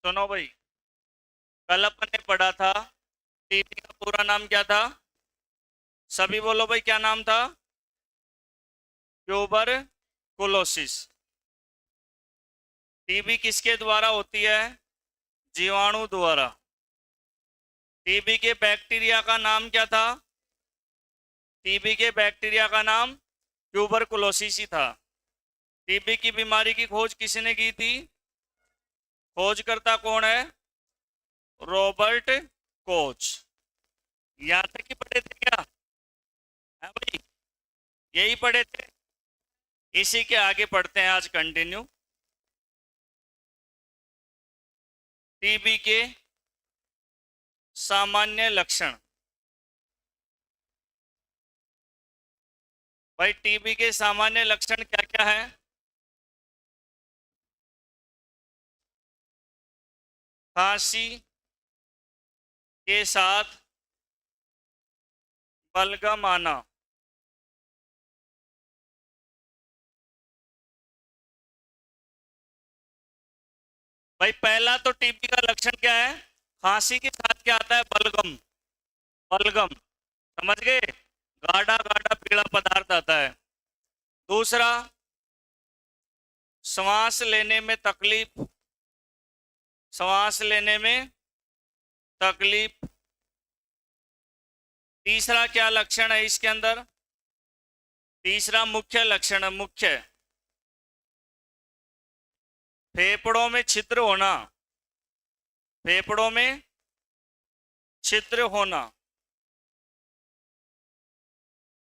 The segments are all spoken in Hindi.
सुनो भाई, कल अपन ने पढ़ा था टीबी का पूरा नाम क्या था? सभी बोलो भाई, क्या नाम था? ट्यूबरकुलोसिस। टीबी किसके द्वारा होती है? जीवाणु द्वारा। टीबी के बैक्टीरिया का नाम क्या था? टीबी के बैक्टीरिया का नाम ट्यूबरकुलोसिस ही था। टीबी की बीमारी की खोज किसने की थी? खोजकर्ता कौन है? Robert Koch. यहाँ तक ही पढ़े थे क्या? है भाई, यही पढ़े थे। इसी के आगे पढ़ते हैं आज कंटिन्यू। टीबी के सामान्य लक्षण। भाई, टीबी के सामान्य लक्षण क्या क्या है? खांसी के साथ बलगम आना। भाई, पहला तो टीबी का लक्षण क्या है? खांसी के साथ क्या आता है? बलगम। बलगम, समझ गए? गाढ़ा गाढ़ा पीला पदार्थ आता है। दूसरा, श्वास लेने में तकलीफ। श्वास लेने में तकलीफ। तीसरा क्या लक्षण है इसके अंदर? तीसरा मुख्य लक्षण है, मुख्य, फेफड़ों में छिद्र होना। फेफड़ों में छिद्र होना।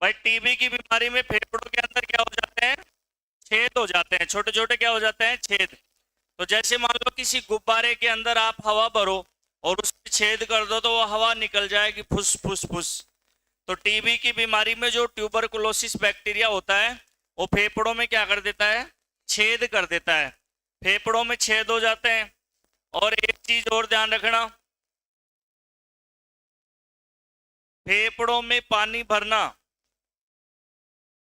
भाई, टीबी की बीमारी में फेफड़ों के अंदर क्या हो जाते हैं? छेद हो जाते हैं, छोटे छोटे क्या हो जाते हैं? छेद। तो जैसे मान लो किसी गुब्बारे के अंदर आप हवा भरो और उसमें छेद कर दो तो वो हवा निकल जाएगी, फुस फुस फुस। तो टीबी की बीमारी में जो ट्यूबरकुलोसिस बैक्टीरिया होता है वो फेफड़ों में क्या कर देता है? छेद कर देता है। फेफड़ों में छेद हो जाते हैं। और एक चीज और ध्यान रखना, फेफड़ों में पानी भरना।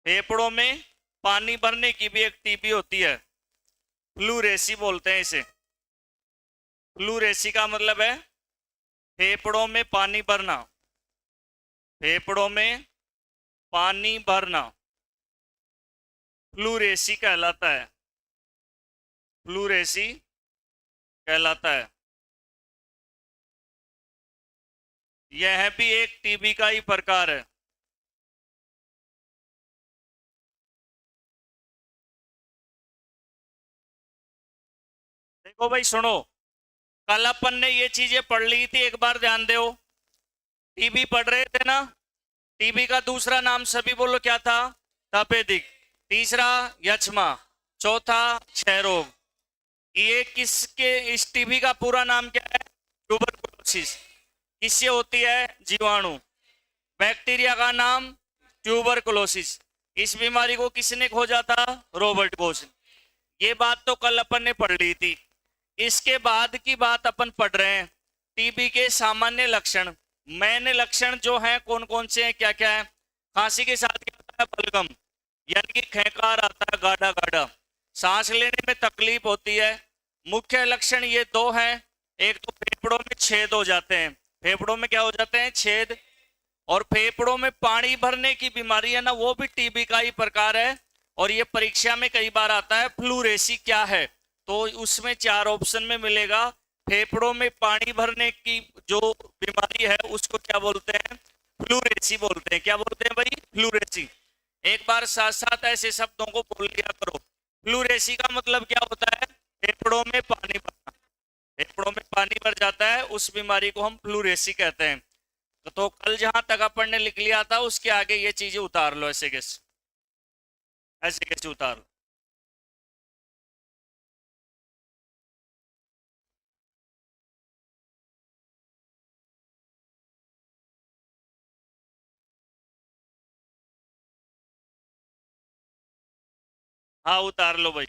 फेफड़ों में पानी भरने की भी एक टीबी होती है, फ्लूरेसी बोलते हैं इसे। फ्लूरेसी का मतलब है फेफड़ों में पानी भरना। फेफड़ों में पानी भरना फ्लूरेसी कहलाता है। फ्लूरेसी कहलाता है। यह भी एक टीबी का ही प्रकार है। देखो भाई, सुनो, कल अपन ने ये चीजें पढ़ ली थी, एक बार ध्यान दो। टीबी पढ़ रहे थे ना? टीबी का दूसरा नाम सभी बोलो क्या था? तपेदिक। तीसरा यक्ष्मा। चौथा क्षय रोग। ये किसके, इस टीबी का पूरा नाम क्या है? ट्यूबरकुलोसिस। किससे होती है? जीवाणु। बैक्टीरिया का नाम ट्यूबरकुलोसिस। इस बीमारी को किसने खोजा था? Robert Koch. ये बात तो कल अपन ने पढ़ ली थी। इसके बाद की बात अपन पढ़ रहे हैं, टीबी के सामान्य लक्षण। मैंने लक्षण जो हैं कौन कौन से हैं, क्या क्या है? खांसी के साथ क्या होता है? बलगम, यानी कि खेकार आता है गाढ़ा गाढ़ा। सांस लेने में तकलीफ होती है। मुख्य लक्षण ये दो हैं। एक तो फेफड़ों में छेद हो जाते हैं। फेफड़ों में क्या हो जाते हैं? छेद। और फेफड़ों में पानी भरने की बीमारी है ना, वो भी टीबी का ही प्रकार है। और ये परीक्षा में कई बार आता है। फ्लूरेसी क्या है? तो उसमें चार ऑप्शन में मिलेगा। फेफड़ों में पानी भरने की जो बीमारी है उसको क्या बोलते हैं? फ्लूरेसी बोलते हैं। क्या बोलते हैं भाई? फ्लूरेसी। एक बार साथ साथ ऐसे शब्दों को बोल लिया करो। फ्लूरेसी का मतलब क्या होता है? फेफड़ों में पानी भरना। फेफड़ों में पानी भर जाता है, उस बीमारी को हम फ्लूरेसी कहते हैं। तो कल जहां तक अपन ने लिख लिया था उसके आगे ये चीजें उतार लो, ऐसे कैसे, ऐसे कैसे उतार लो। हाँ, उतार लो भाई।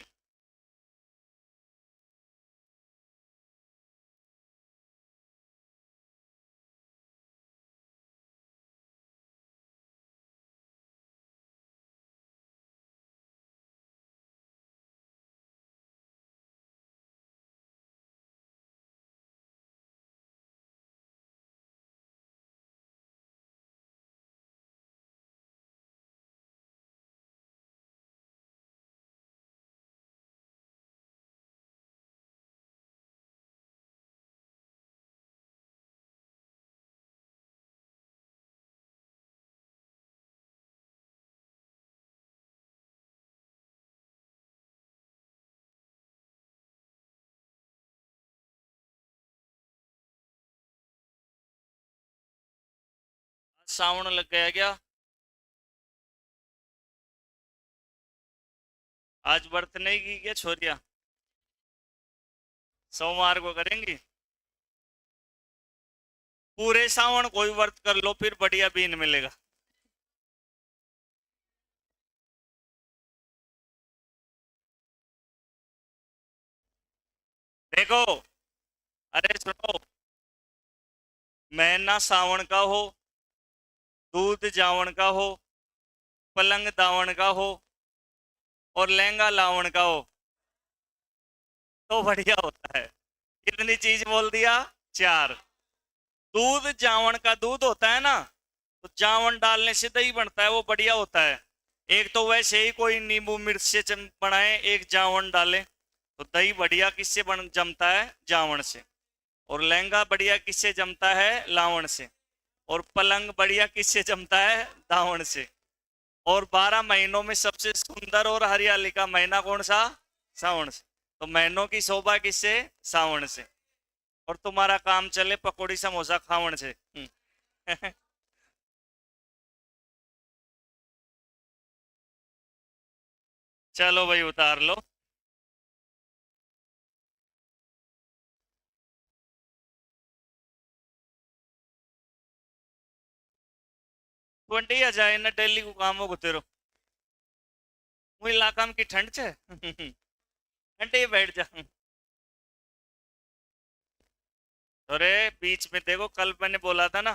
सावन लग गया क्या? आज व्रत नहीं की क्या छोरिया? सोमवार को करेंगी? पूरे सावन कोई व्रत कर लो, फिर बढ़िया बीन मिलेगा। देखो, अरे सुनो, महीना सावन का हो, दूध जावन का हो, पलंग दावण का हो, और लहंगा लावण का हो, तो बढ़िया होता है। कितनी चीज बोल दिया? चार। दूध जावन का दूध होता है ना, तो जावन डालने से दही बनता है, वो बढ़िया होता है। एक तो वैसे ही कोई नींबू मिर्च से बनाए, एक जावन डाले, तो दही बढ़िया किससे बन जमता है? जावन से। और लहंगा बढ़िया किससे जमता है? लावण से। और पलंग बढ़िया किससे जमता है? दावण से। और 12 महीनों में सबसे सुंदर और हरियाली का महीना कौन सा? सावन से। तो महीनों की शोभा किससे? सावन से। और तुम्हारा काम चले पकौड़ी समोसा खावन से। चलो भाई उतार लो। 20 आ जाए ना, डेली को काम हो तेरो। वो इलाका में की ठंड छे। घंटे बैठ जा। अरे बीच में देखो, कल मैंने बोला था ना,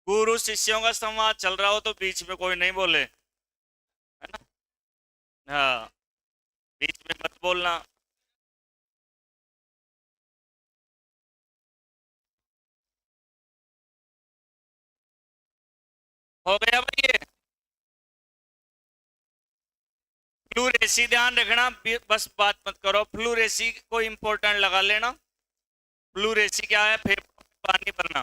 गुरु शिष्यों का संवाद चल रहा हो तो बीच में कोई नहीं बोले, है ना? हाँ, बीच में मत बोलना। हो गया भाई ये। फ्लूरेसी ध्यान रखना, बस बात मत करो, फ्लूरेसी को इंपॉर्टेंट लगा लेना। फ्लूरेसी क्या है? फेफड़ों में पानी भरना।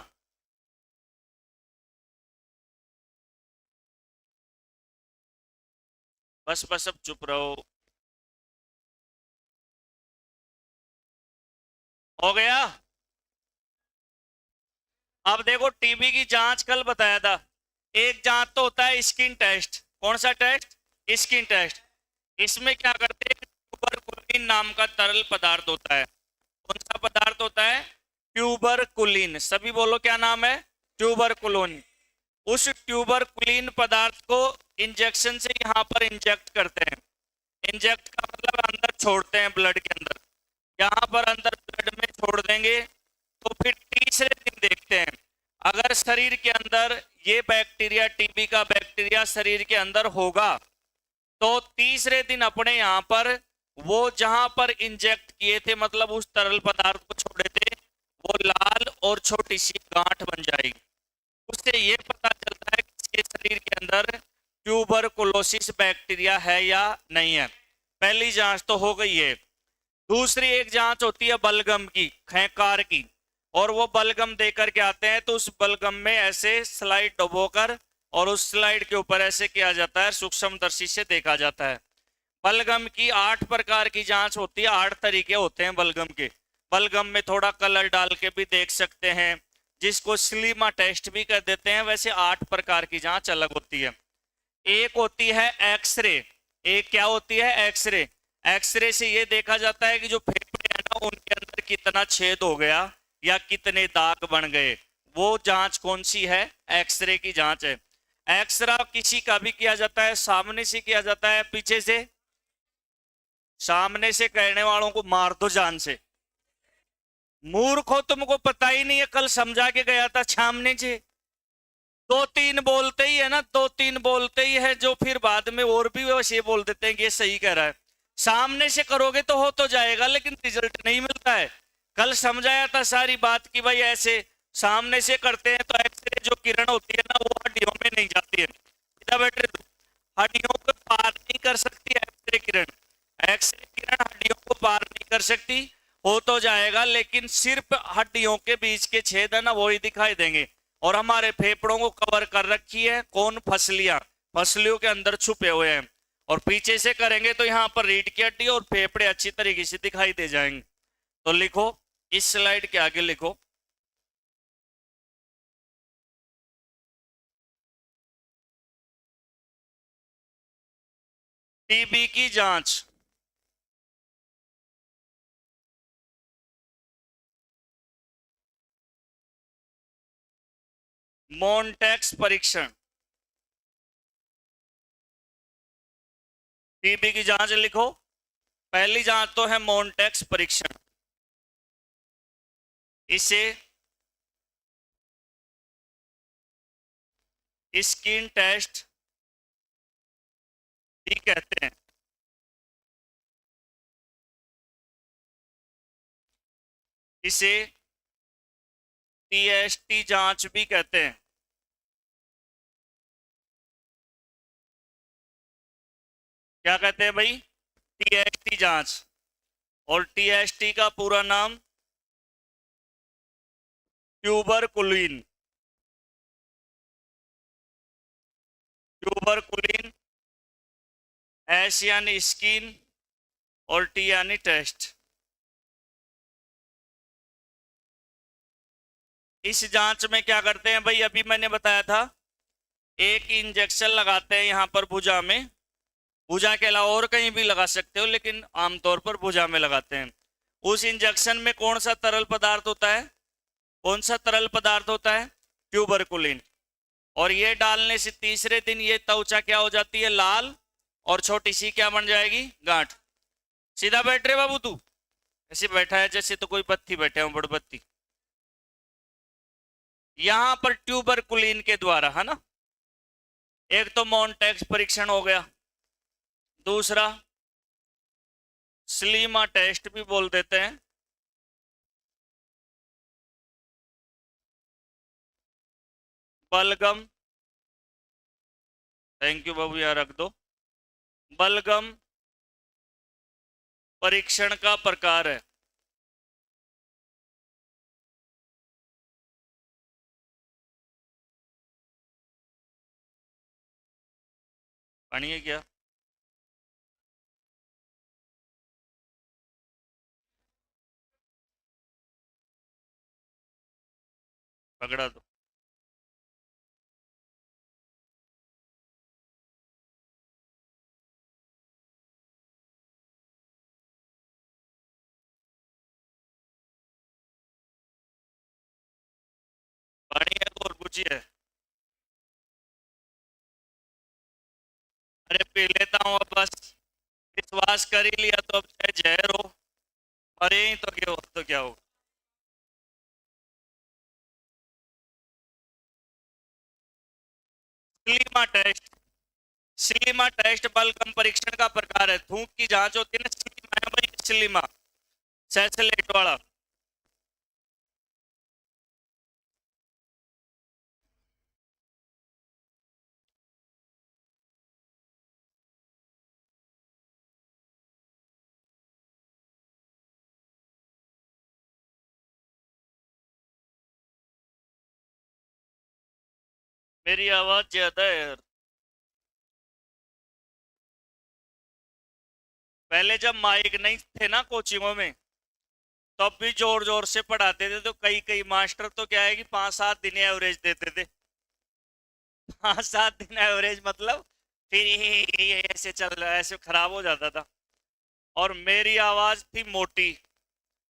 बस बस, अब चुप रहो। हो गया। अब देखो, टीबी की जांच कल बताया था। एक जांच तो होता है स्किन टेस्ट। कौन सा टेस्ट? Skin test. इसमें क्या करते हैं, ट्यूबरकुलिन नाम का तरल पदार्थ होता है। कौन सा पदार्थ होता है? ट्यूबरकुलिन। सभी बोलो, क्या नाम है? ट्यूबरकुलिन। उस ट्यूबरकुलिन पदार्थ को इंजेक्शन से यहाँ पर इंजेक्ट करते हैं। इंजेक्ट का मतलब अंदर छोड़ते हैं ब्लड के अंदर। यहाँ पर अंदर ब्लड में छोड़ देंगे, तो फिर तीसरे दिन देखते हैं, अगर शरीर के अंदर ये बैक्टीरिया, टीबी का बैक्टीरिया शरीर के अंदर होगा, तो तीसरे दिन अपने यहाँ पर वो जहां पर इंजेक्ट किए थे, मतलब उस तरल पदार्थ को छोड़े थे, वो लाल और छोटी सी गांठ बन जाएगी। उससे ये पता चलता है कि इसके शरीर के अंदर ट्यूबरकुलोसिस बैक्टीरिया है या नहीं है। पहली जांच तो हो गई है। दूसरी एक जांच होती है बलगम की, खैकार की। और वो बलगम दे करके आते हैं, तो उस बलगम में ऐसे स्लाइड डुबोकर, और उस स्लाइड के ऊपर ऐसे किया जाता है, सूक्ष्मदर्शी से देखा जाता है। बलगम की 8 प्रकार की जांच होती है, 8 तरीके होते हैं बलगम के। बलगम में थोड़ा कलर डाल के भी देख सकते हैं, जिसको स्लीमा टेस्ट भी कर देते हैं। वैसे 8 प्रकार की जांच अलग होती है। एक होती है एक्सरे। एक क्या होती है? एक्सरे। एक्सरे से ये देखा जाता है कि जो फेफड़े हैं ना, उनके अंदर कितना छेद हो गया या कितने दाग बन गए। वो जांच कौन सी है? एक्सरे की जांच है। एक्सरा किसी का भी किया जाता है, सामने से किया जाता है, पीछे से। सामने से कहने वालों को मार दो जान से। मूर्खो, तुमको पता ही नहीं है, कल समझा के गया था सामने से। दो तीन बोलते ही है ना, दो तीन बोलते ही है, जो फिर बाद में और भी बस ये बोल देते हैं कि ये सही कह रहा है। सामने से करोगे तो हो तो जाएगा, लेकिन रिजल्ट नहीं मिलता है। कल समझाया था सारी बात की भाई, ऐसे सामने से करते हैं तो एक्सरे जो किरण होती है ना, वो हड्डियों में नहीं जाती है। इधर बैठे, हड्डियों को पार नहीं कर सकती एक्सरे किरण। एक्सरे किरण हड्डियों को पार नहीं कर सकती। हो तो जाएगा, लेकिन सिर्फ हड्डियों के बीच के छेद है ना, वो ही दिखाई देंगे। और हमारे फेफड़ों को कवर कर रखी है कौन? फसलियां। फसलियों के अंदर छुपे हुए हैं। और पीछे से करेंगे तो यहाँ पर रीढ़ की हड्डी और फेफड़े अच्छी तरीके से दिखाई दे जाएंगे। तो लिखो, इस स्लाइड के आगे लिखो, टीबी की जांच, मोनटेक्स परीक्षण। टीबी की जांच लिखो। पहली जांच तो है मोनटेक्स परीक्षण। इसे स्किन टेस्ट भी कहते हैं। इसे टीएसटी जांच भी कहते हैं। क्या कहते हैं भाई? टीएसटी जांच। और टीएसटी का पूरा नाम ट्यूबरकुलिन। ट्यूबरकुलिन, एस यानी स्किन और टी यानी टेस्ट। इस जांच में क्या करते हैं भाई? अभी मैंने बताया था, एक इंजेक्शन लगाते हैं यहां पर भुजा में। भुजा के अलावा और कहीं भी लगा सकते हो, लेकिन आमतौर पर भुजा में लगाते हैं। उस इंजेक्शन में कौन सा तरल पदार्थ होता है? कौन सा तरल पदार्थ होता है? ट्यूबरकुलिन। और ये डालने से तीसरे दिन ये त्वचा क्या हो जाती है? लाल। और छोटी सी क्या बन जाएगी? गांठ। सीधा बैठ रहे बाबू तू? ऐसे बैठा है जैसे तो कोई बत्ती बैठे हो, बड़बत्ती। यहां पर ट्यूबरकुलिन के द्वारा, है ना। एक तो मोनटेक्स परीक्षण हो गया, दूसरा स्लीमा टेस्ट भी बोल देते हैं। बलगम, थैंक यू बाबू, यहाँ रख दो। बलगम परीक्षण का प्रकार है। पानी है क्या? पकड़ा दो। पानी है और कुछ है? अरे पी लेता हूँ अब बस। विश्वास कर ही लिया तो अब चाहे जहर हो, मरे ही तो क्या हो, तो क्या हो। स्लीमा टेस्ट। स्लीमा टेस्ट बलगम परीक्षण का प्रकार है। थूक की जांच होती है ना, स्लीमा है भाई, स्लीमा सैचलेट वाला। मेरी आवाज ज्यादा है यार। पहले जब माइक नहीं थे ना कोचिंगों में, तब भी जोर जोर से पढ़ाते थे, तो कई कई मास्टर तो क्या है कि 5-7 दिन एवरेज देते थे। 5-7 दिन एवरेज मतलब फिर ये ऐसे चल रहा है, ऐसे खराब हो जाता था। और मेरी आवाज थी मोटी,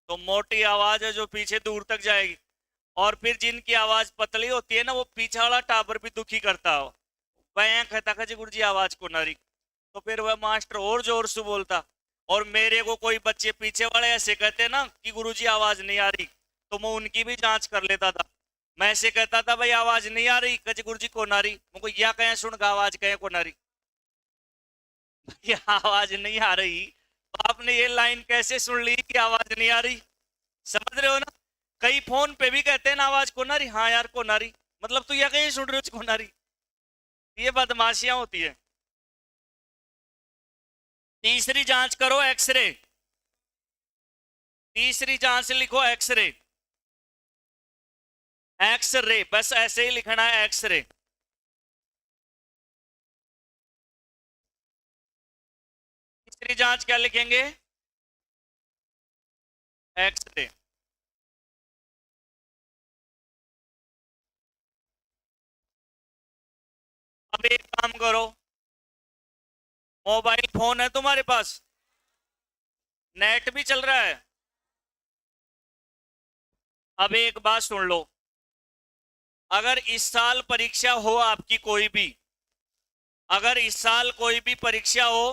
तो मोटी आवाज है जो पीछे दूर तक जाएगी। और फिर जिनकी आवाज पतली होती है ना, वो पीछे वाला टाबर भी दुखी करता हो। वह कहता खजी गुरु जी आवाज को नारी। तो फिर वह मास्टर और जोर से बोलता। और मेरे को कोई बच्चे पीछे वाले ऐसे कहते ना कि गुरुजी आवाज नहीं आ रही, तो मैं उनकी भी जांच कर लेता था। मैं ऐसे कहता था भाई आवाज नहीं आ रही, कज गुरुजी को नारी, मुझको या कहें सुन का आवाज कहें को नारी। ये आवाज नहीं आ रही, तो आपने ये लाइन कैसे सुन ली कि आवाज नहीं आ रही? समझ रहे हो ना। कई फोन पे भी कहते हैं ना आवाज को नारी, हाँ यार को नारी, मतलब तू या कहीं सुन रही हो को नारी। ये बदमाशियां होती है। तीसरी जांच करो, एक्सरे। तीसरी जांच लिखो एक्सरे। एक्सरे, बस ऐसे ही लिखना है, एक्सरे। तीसरी जांच क्या लिखेंगे? एक्सरे। अब एक काम करो, मोबाइल फोन है तुम्हारे पास? नेट भी चल रहा है? अब एक बात सुन लो, अगर इस साल परीक्षा हो आपकी कोई भी, अगर इस साल कोई भी परीक्षा हो,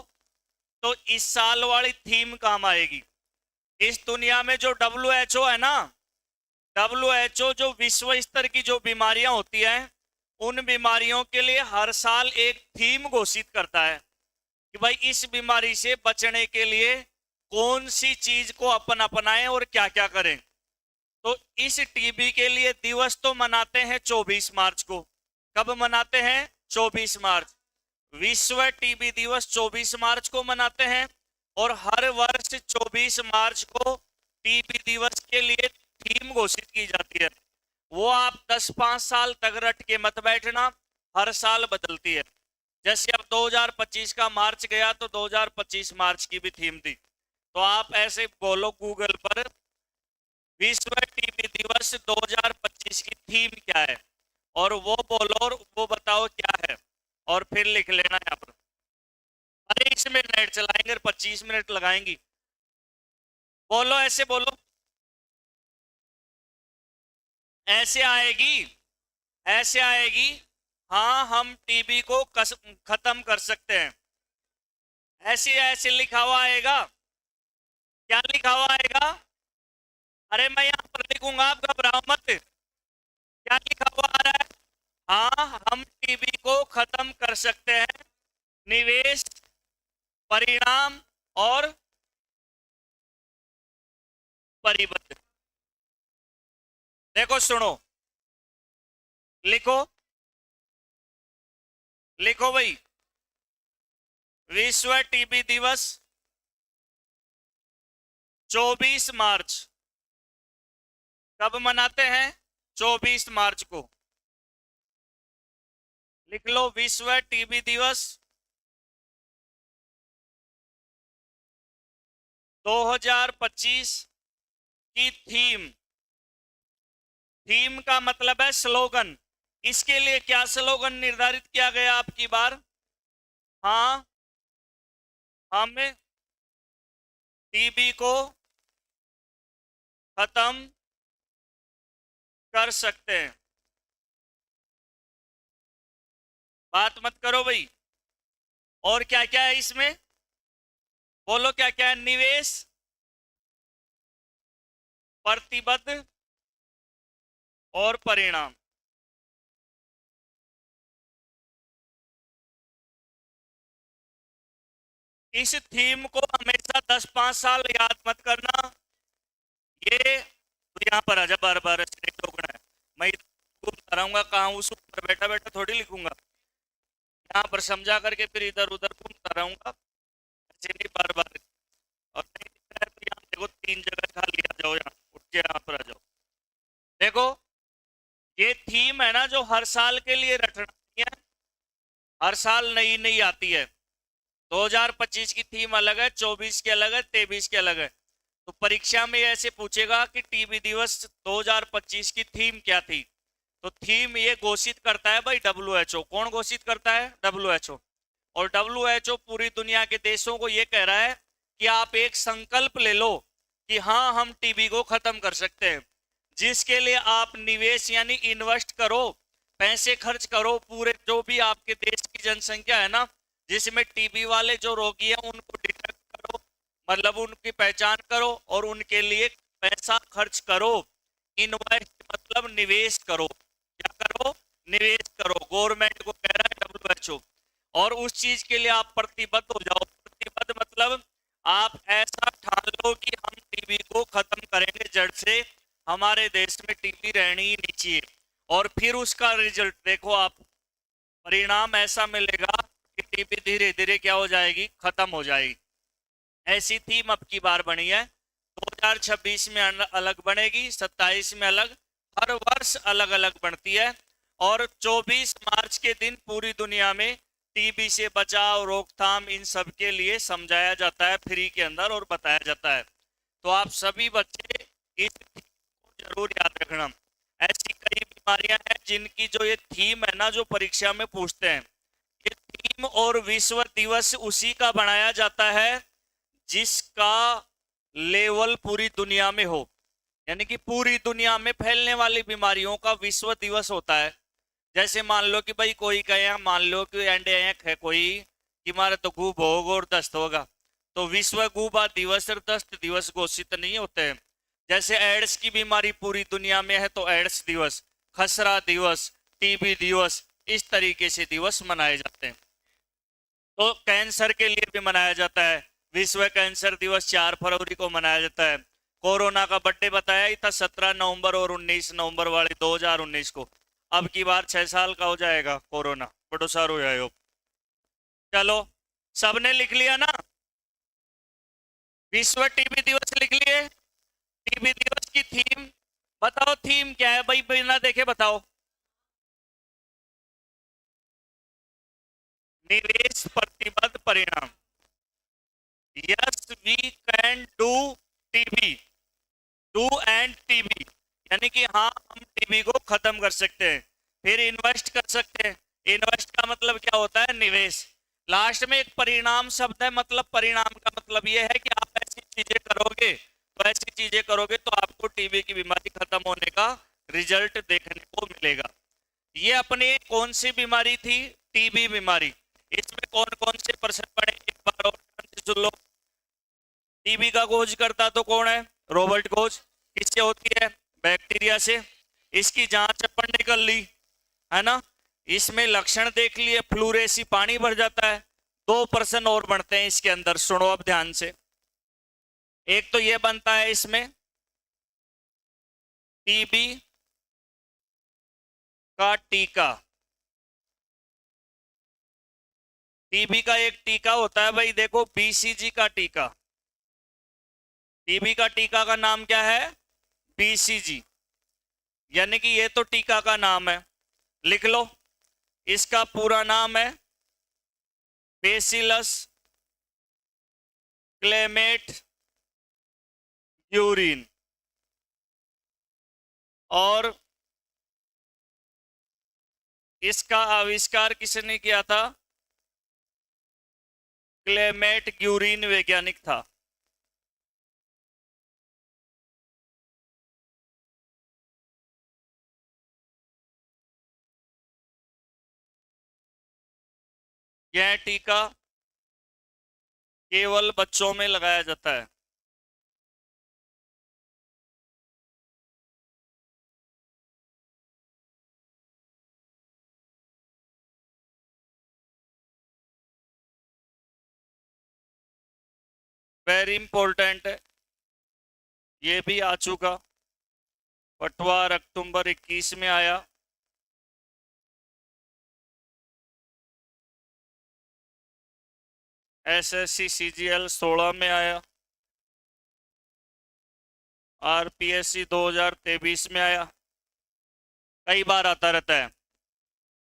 तो इस साल वाली थीम काम आएगी। इस दुनिया में जो WHO है ना, WHO जो विश्व स्तर की जो बीमारियां होती हैं, उन बीमारियों के लिए हर साल एक थीम घोषित करता है कि भाई इस बीमारी से बचने के लिए कौन सी चीज को अपन अपनाएं और क्या क्या करें। तो इस टीबी के लिए दिवस तो मनाते हैं 24 मार्च को। कब मनाते हैं? 24 मार्च। विश्व टीबी दिवस 24 मार्च को मनाते हैं, और हर वर्ष 24 मार्च को टीबी दिवस के लिए थीम घोषित की जाती है। वो आप 10-5 साल तक रट के मत बैठना, हर साल बदलती है। जैसे अब 2025 का मार्च गया तो 2025 मार्च की भी थीम थी। तो आप ऐसे बोलो गूगल पर, विश्व टीबी दिवस 2025 की थीम क्या है, और वो बोलो और वो बताओ क्या है, और फिर लिख लेना यहाँ पर। अरे इसमें नेट चलाएंगे और 25 मिनट लगाएंगी। बोलो, ऐसे बोलो, ऐसे आएगी, ऐसे आएगी। हाँ, हम टीबी को खत्म कर सकते हैं। ऐसे ऐसे लिखा हुआ आएगा। क्या लिखा हुआ आएगा? अरे मैं यहाँ पर लिखूंगा, आप घबराओ मत। क्या लिखा हुआ आ रहा है? हाँ, हम टीबी को खत्म कर सकते हैं। निवेश, परिणाम और परिबद्ध। देखो सुनो, लिखो, लिखो भाई, विश्व टीबी दिवस 24 मार्च। कब मनाते हैं? 24 मार्च को। लिख लो, विश्व टीबी दिवस 2025 की थीम। थीम का मतलब है स्लोगन। इसके लिए क्या स्लोगन निर्धारित किया गया आपकी बार? हाँ, हम टीबी को खत्म कर सकते हैं। बात मत करो भाई। और क्या क्या है इसमें? बोलो क्या क्या है? निवेश, प्रतिबद्ध और परिणाम। इस थीम को हमेशा 10-5 साल याद मत करना। ये तो यहाँ पर आजा, बार बार रोकना है। मैं घूमता रहूंगा, कहाँ उस ऊपर बैठा बैठा थोड़ी लिखूंगा। यहाँ पर समझा करके फिर इधर उधर घूमता रहूंगा, ऐसे नहीं बार बार। और नहीं दिख रहा है तो यहाँ देखो, 3 जगह खाली, आ जाओ यहाँ, उठ के यहाँ पर आ जाओ। देखो, ये थीम है ना जो हर साल के लिए रखना है, हर साल नई नई आती है। 2025 की थीम अलग है, 24 की अलग है, 23 की अलग है। तो परीक्षा में ऐसे पूछेगा कि टीबी दिवस 2025 की थीम क्या थी, तो थीम ये घोषित करता है भाई WHO। कौन घोषित करता है? WHO। और WHO पूरी दुनिया के देशों को ये कह रहा है कि आप एक संकल्प ले लो कि हाँ, हम टीबी को खत्म कर सकते हैं। जिसके लिए आप निवेश यानी इन्वेस्ट करो, पैसे खर्च करो। पूरे जो भी आपके देश की जनसंख्या है ना, जिसमें टीबी वाले जो रोगी हैं उनको डिटेक्ट करो, मतलब उनकी पहचान करो और उनके लिए पैसा खर्च करो। इन्वेस्ट मतलब निवेश करो। क्या करो? निवेश करो। गवर्नमेंट को कह रहा है WHO। और उस चीज के लिए आप प्रतिबद्ध हो जाओ। प्रतिबद्ध मतलब आप ऐसा ठान लो कि हम टीबी को खत्म करेंगे जड़ से, हमारे देश में टीबी रहनी ही नहीं चाहिए। और फिर उसका रिजल्ट देखो आप, परिणाम ऐसा मिलेगा कि टीबी धीरे धीरे क्या हो जाएगी? खत्म हो जाएगी। ऐसी थीम अब की बार बनी है। 2026 में अलग बनेगी, 27 में अलग, हर वर्ष अलग अलग बनती है। और 24 मार्च के दिन पूरी दुनिया में टीबी से बचाव, रोकथाम, इन सब के लिए समझाया जाता है फ्री के अंदर और बताया जाता है। तो आप सभी बच्चे इस थीम को जरूर याद रखना। ऐसी कई बीमारियां हैं जिनकी जो ये थीम है ना, जो परीक्षा में पूछते हैं, ये थीम थीम और विश्व दिवस उसी का बनाया जाता है जिसका लेवल पूरी दुनिया में हो, यानी कि पूरी दुनिया में फैलने वाली बीमारियों का विश्व दिवस होता है। जैसे मान लो कि भाई कोई कहे, मान लो कि एंड है कोई कि हमारा तो गू भोग और दस्त होगा, तो विश्व गूबा दिवस और दस्त दिवस घोषित नहीं होते हैं। जैसे एड्स की बीमारी पूरी दुनिया में है तो एड्स दिवस, खसरा दिवस, टीबी दिवस, इस तरीके से दिवस मनाए जाते हैं। तो कैंसर के लिए भी मनाया जाता है, विश्व कैंसर दिवस 4 फरवरी को मनाया जाता है। कोरोना का बर्थडे बताया ही था 17 नवंबर और 19 नवंबर वाले 2019 को। अब की बार 6 साल का हो जाएगा कोरोना, बड़ो सारो हो जाएगा। चलो सबने लिख लिया ना, विश्व टीबी दिवस लिख लिए। टीबी दिवस की थीम बताओ, थीम क्या है भाई, बिना देखे बताओ। निवेश प्रतिबद्ध परिणाम, yes we can do TB, do and TB, यानी कि हाँ हम टीबी को खत्म कर सकते हैं। फिर इन्वेस्ट कर सकते हैं, इन्वेस्ट का मतलब क्या होता है, निवेश। लास्ट में एक परिणाम शब्द है, मतलब परिणाम का मतलब यह है कि आप ऐसी चीजें करोगे, तो ऐसी चीजें करोगे तो आपको टीबी की बीमारी खत्म होने का रिजल्ट देखने को मिलेगा। ये अपनी कौन सी बीमारी थी, टीबी बीमारी। इसमें कौन कौन से प्रश्न पड़े एक बार और सुन लो। टीबी का खोज करता तो कौन है, रॉबर्ट कोच। किससे होती है, बैक्टीरिया से। इसकी जांच अपन ने कर ली है ना, इसमें लक्षण देख लिए, फ्लूरेसी पानी भर जाता है। 2 प्रश्न और बनते हैं इसके अंदर, सुनो अब ध्यान से। एक तो ये बनता है इसमें, टीबी का टीका। टीबी का एक टीका होता है भाई, देखो बीसीजी का टीका। टीबी का टीका का नाम क्या है, बीसीजी, यानी कि ये तो टीका का नाम है, लिख लो। इसका पूरा नाम है बेसिलस क्लेमेट यूरिन, और इसका आविष्कार किसने किया था, क्लेमेट यूरिन वैज्ञानिक था। यह टीका केवल बच्चों में लगाया जाता है। वेरी इंपॉर्टेंट है, ये भी आ चुका, पटवार अक्टूबर 21 में आया। एसएससी सीजीएल 16 में आया। आरपीएससी 2023 में आया, कई बार आता रहता है।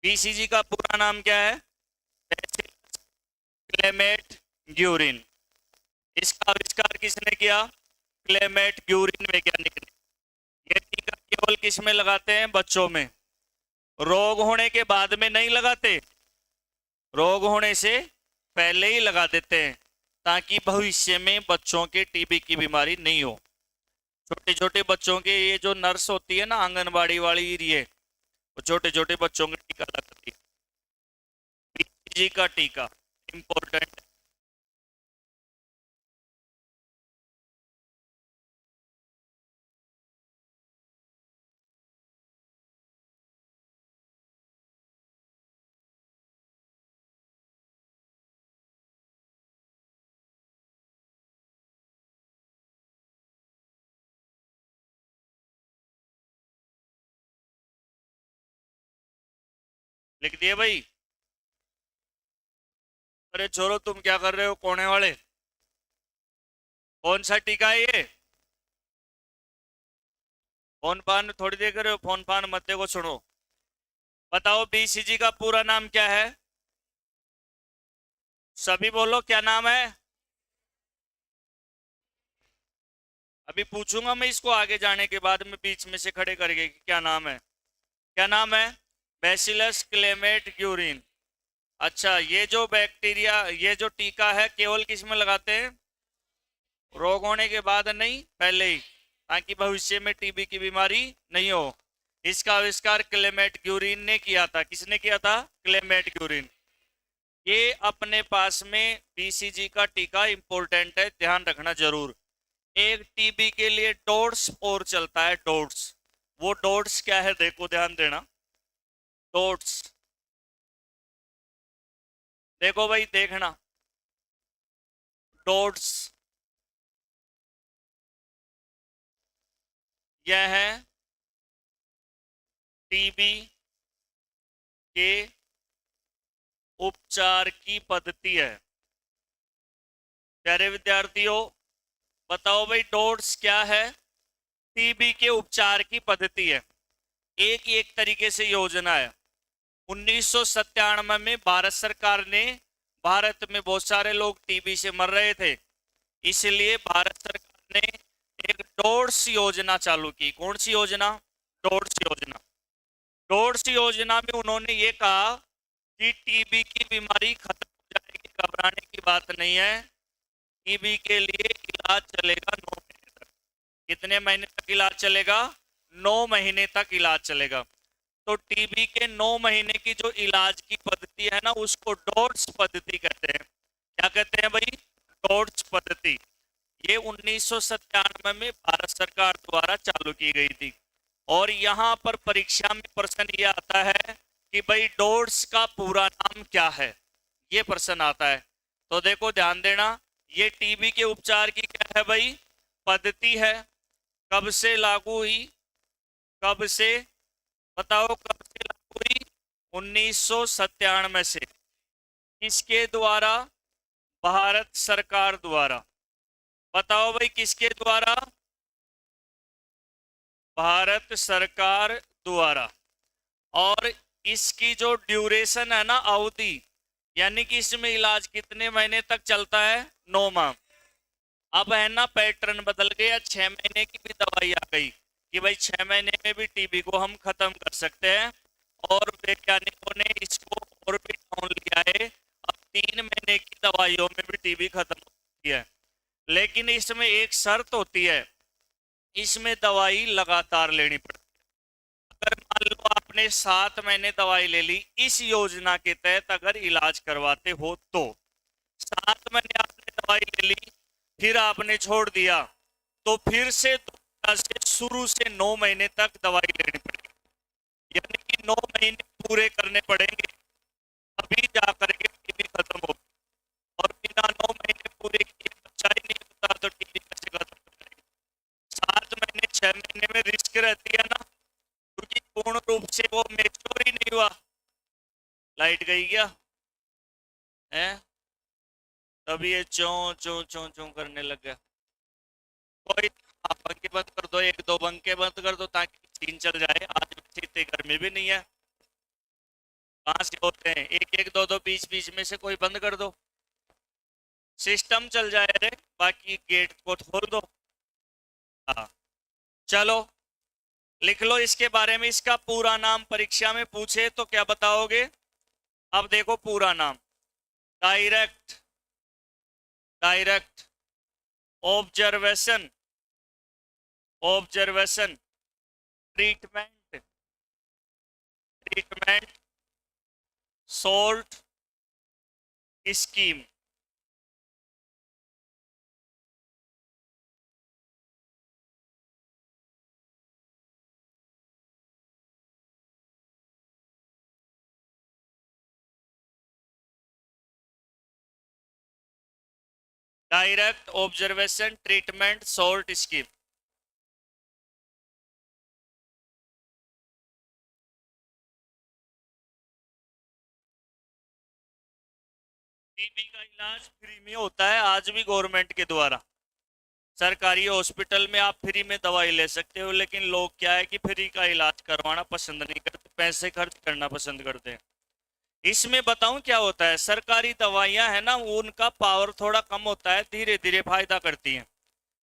बीसीजी का पूरा नाम क्या है, क्लेमेट ग्यूरिन। इसका आविष्कार किसने किया, क्लेमेट ग्यूरिन वैज्ञानिक ने। यह टीका केवल किस में लगाते हैं, बच्चों में। रोग होने के बाद में नहीं लगाते, रोग होने से पहले ही लगा देते हैं, ताकि भविष्य में बच्चों के टीबी की बीमारी नहीं हो। छोटे छोटे बच्चों के, ये जो नर्स होती है ना आंगनबाड़ी वाली, ये वो छोटे छोटे बच्चों का टीका लगाती है। बीसीजी का टीका इंपॉर्टेंट। लिख दिए भाई। अरे छोरो तुम क्या कर रहे हो, कोने वाले, कौन सा टीका है ये, फोन पान थोड़ी देख रहे हो, फोन पान मत देखो, सुनो। बताओ बीसीजी का पूरा नाम क्या है, सभी बोलो क्या नाम है। अभी पूछूंगा मैं इसको आगे जाने के बाद में, बीच में से खड़े करके क्या नाम है, क्या नाम है, बैसिलस क्लेमेट ग्यूरिन। अच्छा, ये जो बैक्टीरिया, ये जो टीका है केवल किस में लगाते हैं? रोग होने के बाद नहीं, पहले ही, ताकि भविष्य में टीबी की बीमारी नहीं हो। इसका आविष्कार क्लेमेट ग्यूरिन ने किया था। किसने किया था? Clement Guérin. ये अपने पास में बीसीजी का टीका इंपॉर्टेंट है, ध्यान रखना जरूर। एक टीबी के लिए डोट्स और चलता है, डोट्स। वो डोट्स क्या है देखो, ध्यान देना। डोट्स देखो भाई, देखना, डोट्स यह है टीबी के उपचार की पद्धति है। प्यारे विद्यार्थियों, बताओ भाई डोट्स क्या है? टीबी के उपचार की पद्धति है। एक तरीके से योजना है। 1997 में भारत सरकार ने, भारत में बहुत सारे लोग टीबी से मर रहे थे, इसलिए भारत सरकार ने एक डोट्स योजना चालू की। कौन सी योजना? डोट्स योजना। डोट्स योजना में उन्होंने ये कहा कि टीबी की बीमारी खत्म हो जाएगी, घबराने की बात नहीं है। टीबी के लिए इलाज चलेगा 9 महीने तक। कितने महीने तक इलाज चलेगा? 9 महीने तक इलाज चलेगा। तो टीबी के 9 महीने की जो इलाज की पद्धति है ना, उसको डोट्स पद्धति कहते हैं। क्या कहते हैं भाई? डोट्स पद्धति। ये 1997 में भारत सरकार द्वारा चालू की गई थी। और यहाँ पर परीक्षा में प्रश्न ये आता है कि भाई डोट्स का पूरा नाम क्या है, ये प्रश्न आता है। तो देखो ध्यान देना, ये टीबी के उपचार की क्या है भाई? पद्धति है। कब से लागू हुई? कब से? बताओ कब से लागू हुई? 1997 से। किसके द्वारा? भारत सरकार द्वारा। बताओ भाई किसके द्वारा? भारत सरकार द्वारा। और इसकी जो ड्यूरेशन है ना, अवधि, यानी कि इसमें इलाज कितने महीने तक चलता है? 9 माह। अब है ना पैटर्न बदल गया, 6 महीने की भी दवाई आ गई कि भाई 6 महीने में भी टीबी को हम खत्म कर सकते हैं। और वैज्ञानिकों ने इसको और भी डाउन लिया है। अब 3 महीने की दवाइयों में भी टीबी खत्म होती है। लेकिन इसमें एक शर्त होती है, इसमें दवाई लगातार लेनी पड़ती है। अगर मान लो आपने 7 महीने दवाई ले ली इस योजना के तहत, अगर इलाज करवाते हो तो 7 महीने आपने दवाई ले ली, फिर आपने छोड़ दिया, तो फिर से दोबारा से शुरू से 9 महीने तक दवाई लेनी पड़ेगी। यानी कि 9 महीने पूरे करने पड़ेंगे, अभी जाकर के टीबी खत्म होगी। और बिना 9 महीने पूरे किए बच्चा ही नहीं होता तो टीबी कैसे खत्म हो जाएगी? 7 महीने 6 महीने में रिस्क रहती है ना, क्योंकि पूर्ण रूप से वो मेच्योर ही नहीं हुआ। लाइट गई क्या है? तभी ये चों चों चों चों करने लग गया। कोई, हाँ, पंखे बंद कर दो, 1-2 पंखे बंद कर दो ताकि सीन चल जाए। आज वैसे इतनी गर्मी भी नहीं है, कहाँ से होते हैं, 1-1, 2-2 बीच बीच में से कोई बंद कर दो, सिस्टम चल जाए रे। बाकी गेट को खोल दो। हाँ, चलो लिख लो इसके बारे में। इसका पूरा नाम परीक्षा में पूछे तो क्या बताओगे? अब देखो पूरा नाम, direct direct observation observation treatment treatment salt scheme. Direct observation treatment salt scheme. TB का इलाज फ्री में होता है आज भी गवर्नमेंट के द्वारा। सरकारी हॉस्पिटल में आप फ्री में दवाई ले सकते हो, लेकिन लोग क्या है कि फ्री का इलाज करवाना पसंद नहीं करते, पैसे खर्च करना पसंद करते हैं। इसमें बताऊं क्या होता है, सरकारी दवाइयां है ना, उनका पावर थोड़ा कम होता है, धीरे धीरे फायदा करती हैं।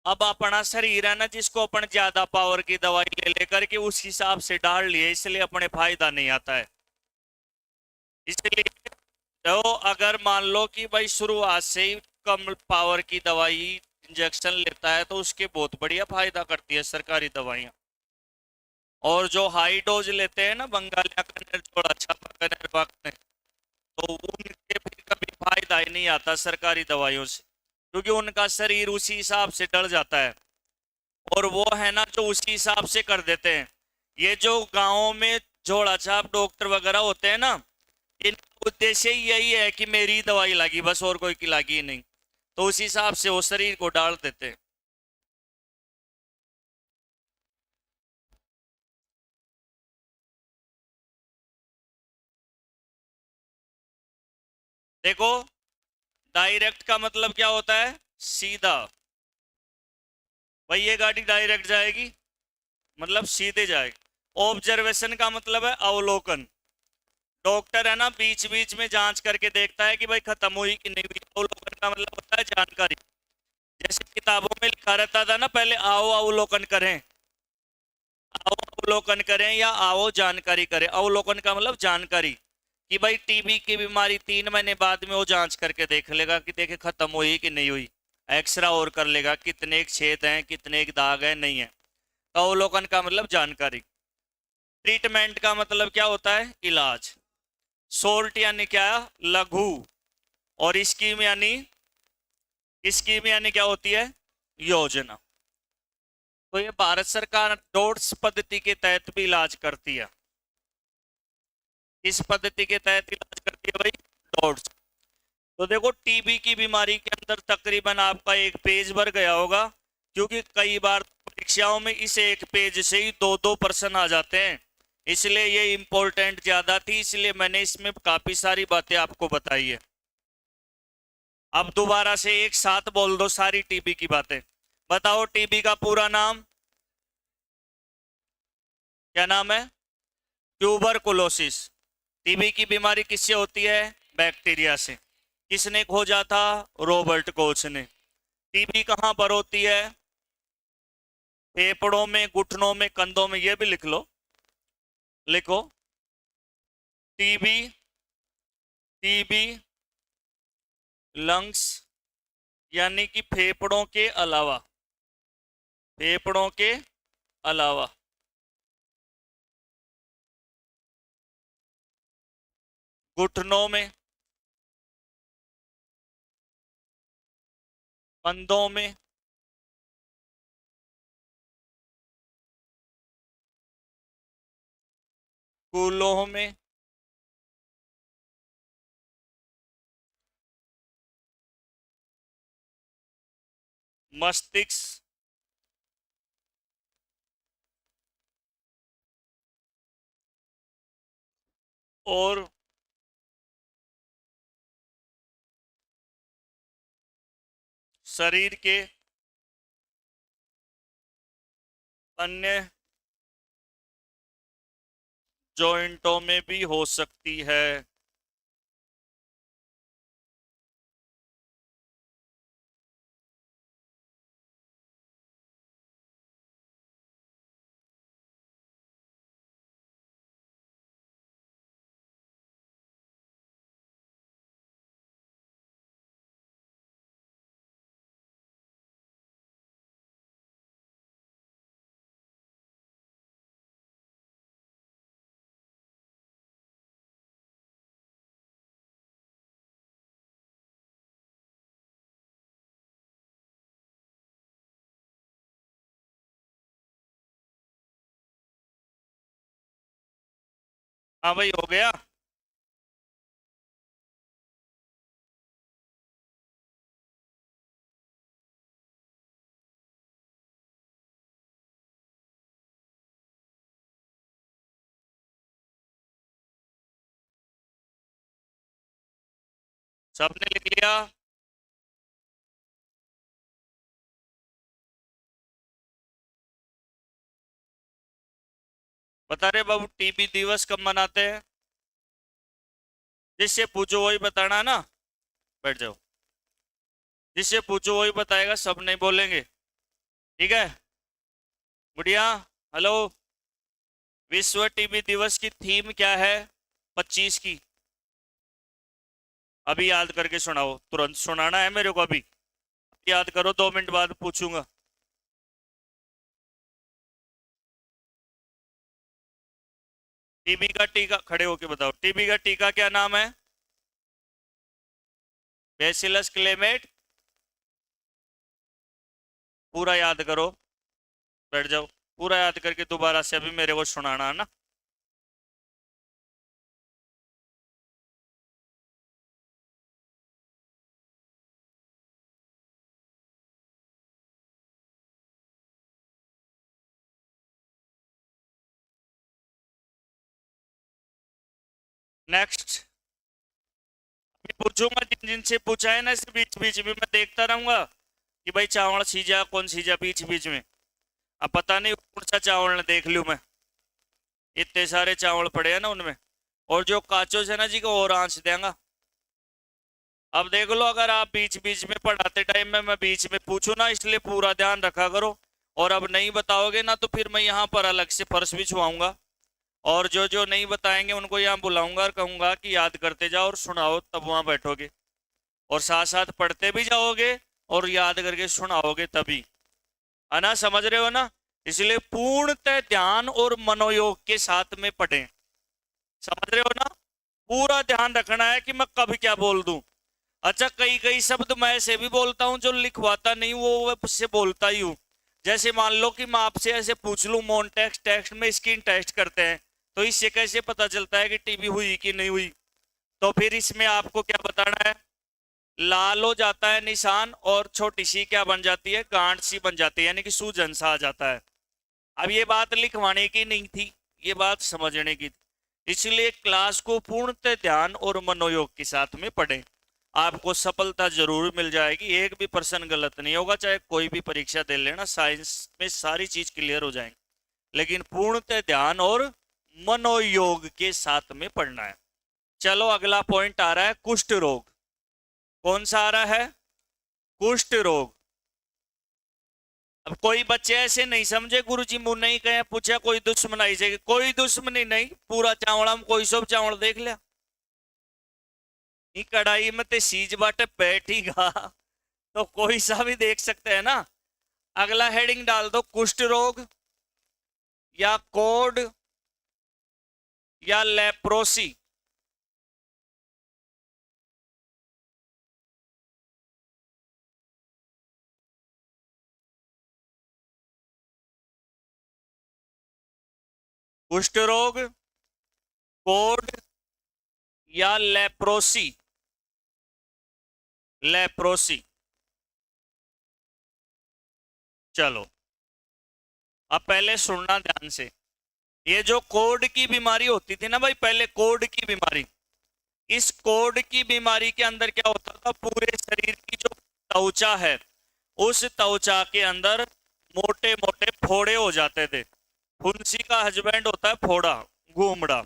अब अपना शरीर है ना, जिसको अपन ज्यादा पावर की दवाई ले लेकर के उस हिसाब से डाल लिए, इसलिए अपने फायदा नहीं आता है। इसलिए तो अगर मान लो कि भाई शुरुआत से ही कम पावर की दवाई इंजेक्शन लेता है तो उसके बहुत बढ़िया फायदा करती है सरकारी दवाइयाँ। और जो हाई डोज लेते हैं ना बंगालिया कन्नड़ जोड़ा छापा कन्नड़ वक्त, तो उनके फिर कभी फायदा ही नहीं आता सरकारी दवाइयों से, क्योंकि उनका शरीर उसी हिसाब से डर जाता है। और वो है ना जो उसी हिसाब से कर देते हैं। ये जो गाँव में झोला छाप डॉक्टर वगैरह होते हैं ना, इनका उद्देश्य ही यही है कि मेरी दवाई लगी बस, और कोई की लगी ही नहीं। तो उस हिसाब से वो शरीर को डाल देते हैं। देखो, डायरेक्ट का मतलब क्या होता है? सीधा। भाई ये गाड़ी डायरेक्ट जाएगी मतलब सीधे जाएगी। ऑब्जर्वेशन का मतलब है अवलोकन। डॉक्टर है ना बीच बीच में जांच करके देखता है कि भाई खत्म हुई कि नहीं हुई। अवलोकन का मतलब होता है जानकारी। जैसे किताबों में लिखा रहता था ना पहले, आओ अवलोकन करें, आओ अवलोकन करें या आओ जानकारी करें। अवलोकन का मतलब जानकारी, कि भाई टीबी की बीमारी 3 महीने बाद में वो जांच करके देख लेगा कि देखे खत्म हुई कि नहीं हुई। एक्सरा और कर लेगा कितने एक छेद हैं, कितने एक दाग हैं, नहीं है। तो अवलोकन का मतलब जानकारी। ट्रीटमेंट का मतलब क्या होता है? इलाज। सोल्ट यानी क्या? लघु। और स्कीम यानी क्या होती है? योजना। तो ये भारत सरकार डोट्स पद्धति के तहत भी इलाज करती है। इस पद्धति के तहत इलाज करती है भाई, डोट्स। तो देखो टीबी की बीमारी के अंदर तकरीबन आपका एक पेज भर गया होगा, क्योंकि कई बार परीक्षाओं में इस एक पेज से ही दो दो प्रश्न आ जाते हैं। इसलिए ये इंपॉर्टेंट ज्यादा थी, इसलिए मैंने इसमें काफी सारी बातें आपको बताई है। अब दोबारा से एक साथ बोल दो सारी टीबी की बातें। बताओ टीबी का पूरा नाम क्या? नाम है ट्यूबरकुलोसिस। टीबी की बीमारी किससे होती है? बैक्टीरिया से। किसने खोजा था? रॉबर्ट कोच ने। टीबी कहां पर होती है? फेफड़ों में, घुटनों में, कंधों में। ये भी लिख लो, लिखो। टीबी, टीबी लंग्स यानी कि फेफड़ों के अलावा, फेफड़ों के अलावा घुटनों में, कंधों में, कूल्हों में, मस्तिष्क, और शरीर के अन्य जॉइंटों में भी हो सकती है। हाँ भाई हो गया। सबने लिख लिया? बता रहे बाबू टीबी दिवस कब मनाते हैं? जिससे पूछो वही बताना ना। बैठ जाओ। जिससे पूछो वही बताएगा, सब नहीं बोलेंगे। ठीक है? गुड़िया, हेलो। विश्व टीबी दिवस की थीम क्या है 25 की? अभी याद करके सुनाओ, तुरंत सुनाना है मेरे को, अभी याद करो, 2 मिनट बाद पूछूंगा। टीबी का टीका, खड़े होके बताओ, टीबी का टीका क्या नाम है? Bacillus Clement. पूरा याद करो, बैठ जाओ, पूरा याद करके दोबारा से अभी मेरे को सुनाना है ना। नेक्स्ट पूछूंगा, जिन जिन से पूछा है ना, इस बीच बीच में मैं देखता रहूंगा कि भाई चावल सीजा कौन सीजा, बीच बीच में। अब पता नहीं कौन सा चावल ने देख लूं मैं, इतने सारे चावल पड़े हैं ना उनमें, और जो काचो से ना जी को और आंच देंगा। अब देख लो, अगर आप बीच बीच में पढ़ाते टाइम में मैं बीच में पूछूं ना, इसलिए पूरा ध्यान रखा करो। और अब नहीं बताओगे ना तो फिर मैं यहाँ पर अलग से फर्श भी छुआऊंगा, और जो जो नहीं बताएंगे उनको यहाँ बुलाऊंगा और कहूंगा कि याद करते जाओ और सुनाओ, तब वहां बैठोगे और साथ साथ पढ़ते भी जाओगे और याद करके सुनाओगे तभी, है ना, समझ रहे हो ना। इसलिए पूर्णतः ध्यान और मनोयोग के साथ में पढ़ें, समझ रहे हो ना। पूरा ध्यान रखना है कि मैं कब क्या बोल दूं। अच्छा, कई कई शब्द मैं ऐसे भी बोलता हूं जो लिखवाता नहीं, वो उससे बोलता ही हूं। जैसे मान लो कि मैं आपसे ऐसे पूछ लूं, मोन टेस्ट टेस्ट में स्किन टेस्ट करते हैं, तो इससे कैसे पता चलता है कि टीबी हुई कि नहीं हुई? तो फिर इसमें आपको क्या बताना है, लाल हो जाता है निशान और छोटी सी क्या बन जाती है, गांठ सी बन जाती है, यानी कि सूजन सा आ जाता है। अब ये बात लिखवाने की नहीं थी, ये बात समझने की थी। इसलिए क्लास को पूर्णतः ध्यान और मनोयोग के साथ में पढ़ें, आपको सफलता जरूर मिल जाएगी। एक भी प्रश्न गलत नहीं होगा, चाहे कोई भी परीक्षा दे लेना, साइंस में सारी चीज क्लियर हो जाएंगी, लेकिन पूर्णतः ध्यान और मनोयोग के साथ में पढ़ना है। चलो अगला पॉइंट आ रहा है, कुष्ठ रोग। कौन सा आ रहा है? कुष्ठ रोग। अब कोई बच्चे ऐसे नहीं समझे, गुरुजी मुंह नहीं कहे, पूछा कोई दुश्मनाई से, कोई दुश्मनी नहीं, पूरा चावड़ा में कोई सब चावल देख लिया, कढ़ाई में ते सीज बाटे बैठीगा तो कोई सा भी देख सकते हैं ना। अगला हेडिंग डाल दो, कुष्ठ रोग या कोड या लेप्रोसी। कुष्ठ रोग, कोड या लेप्रोसी। लेप्रोसी। चलो अब पहले सुनना ध्यान से। ये जो कोड की बीमारी होती थी ना भाई, पहले कोड की बीमारी, इस कोड की बीमारी के अंदर क्या होता था, पूरे शरीर की जो त्वचा है, उस त्वचा के अंदर मोटे मोटे फोड़े हो जाते थे। फुंसी का हस्बैंड होता है फोड़ा, घूमड़ा,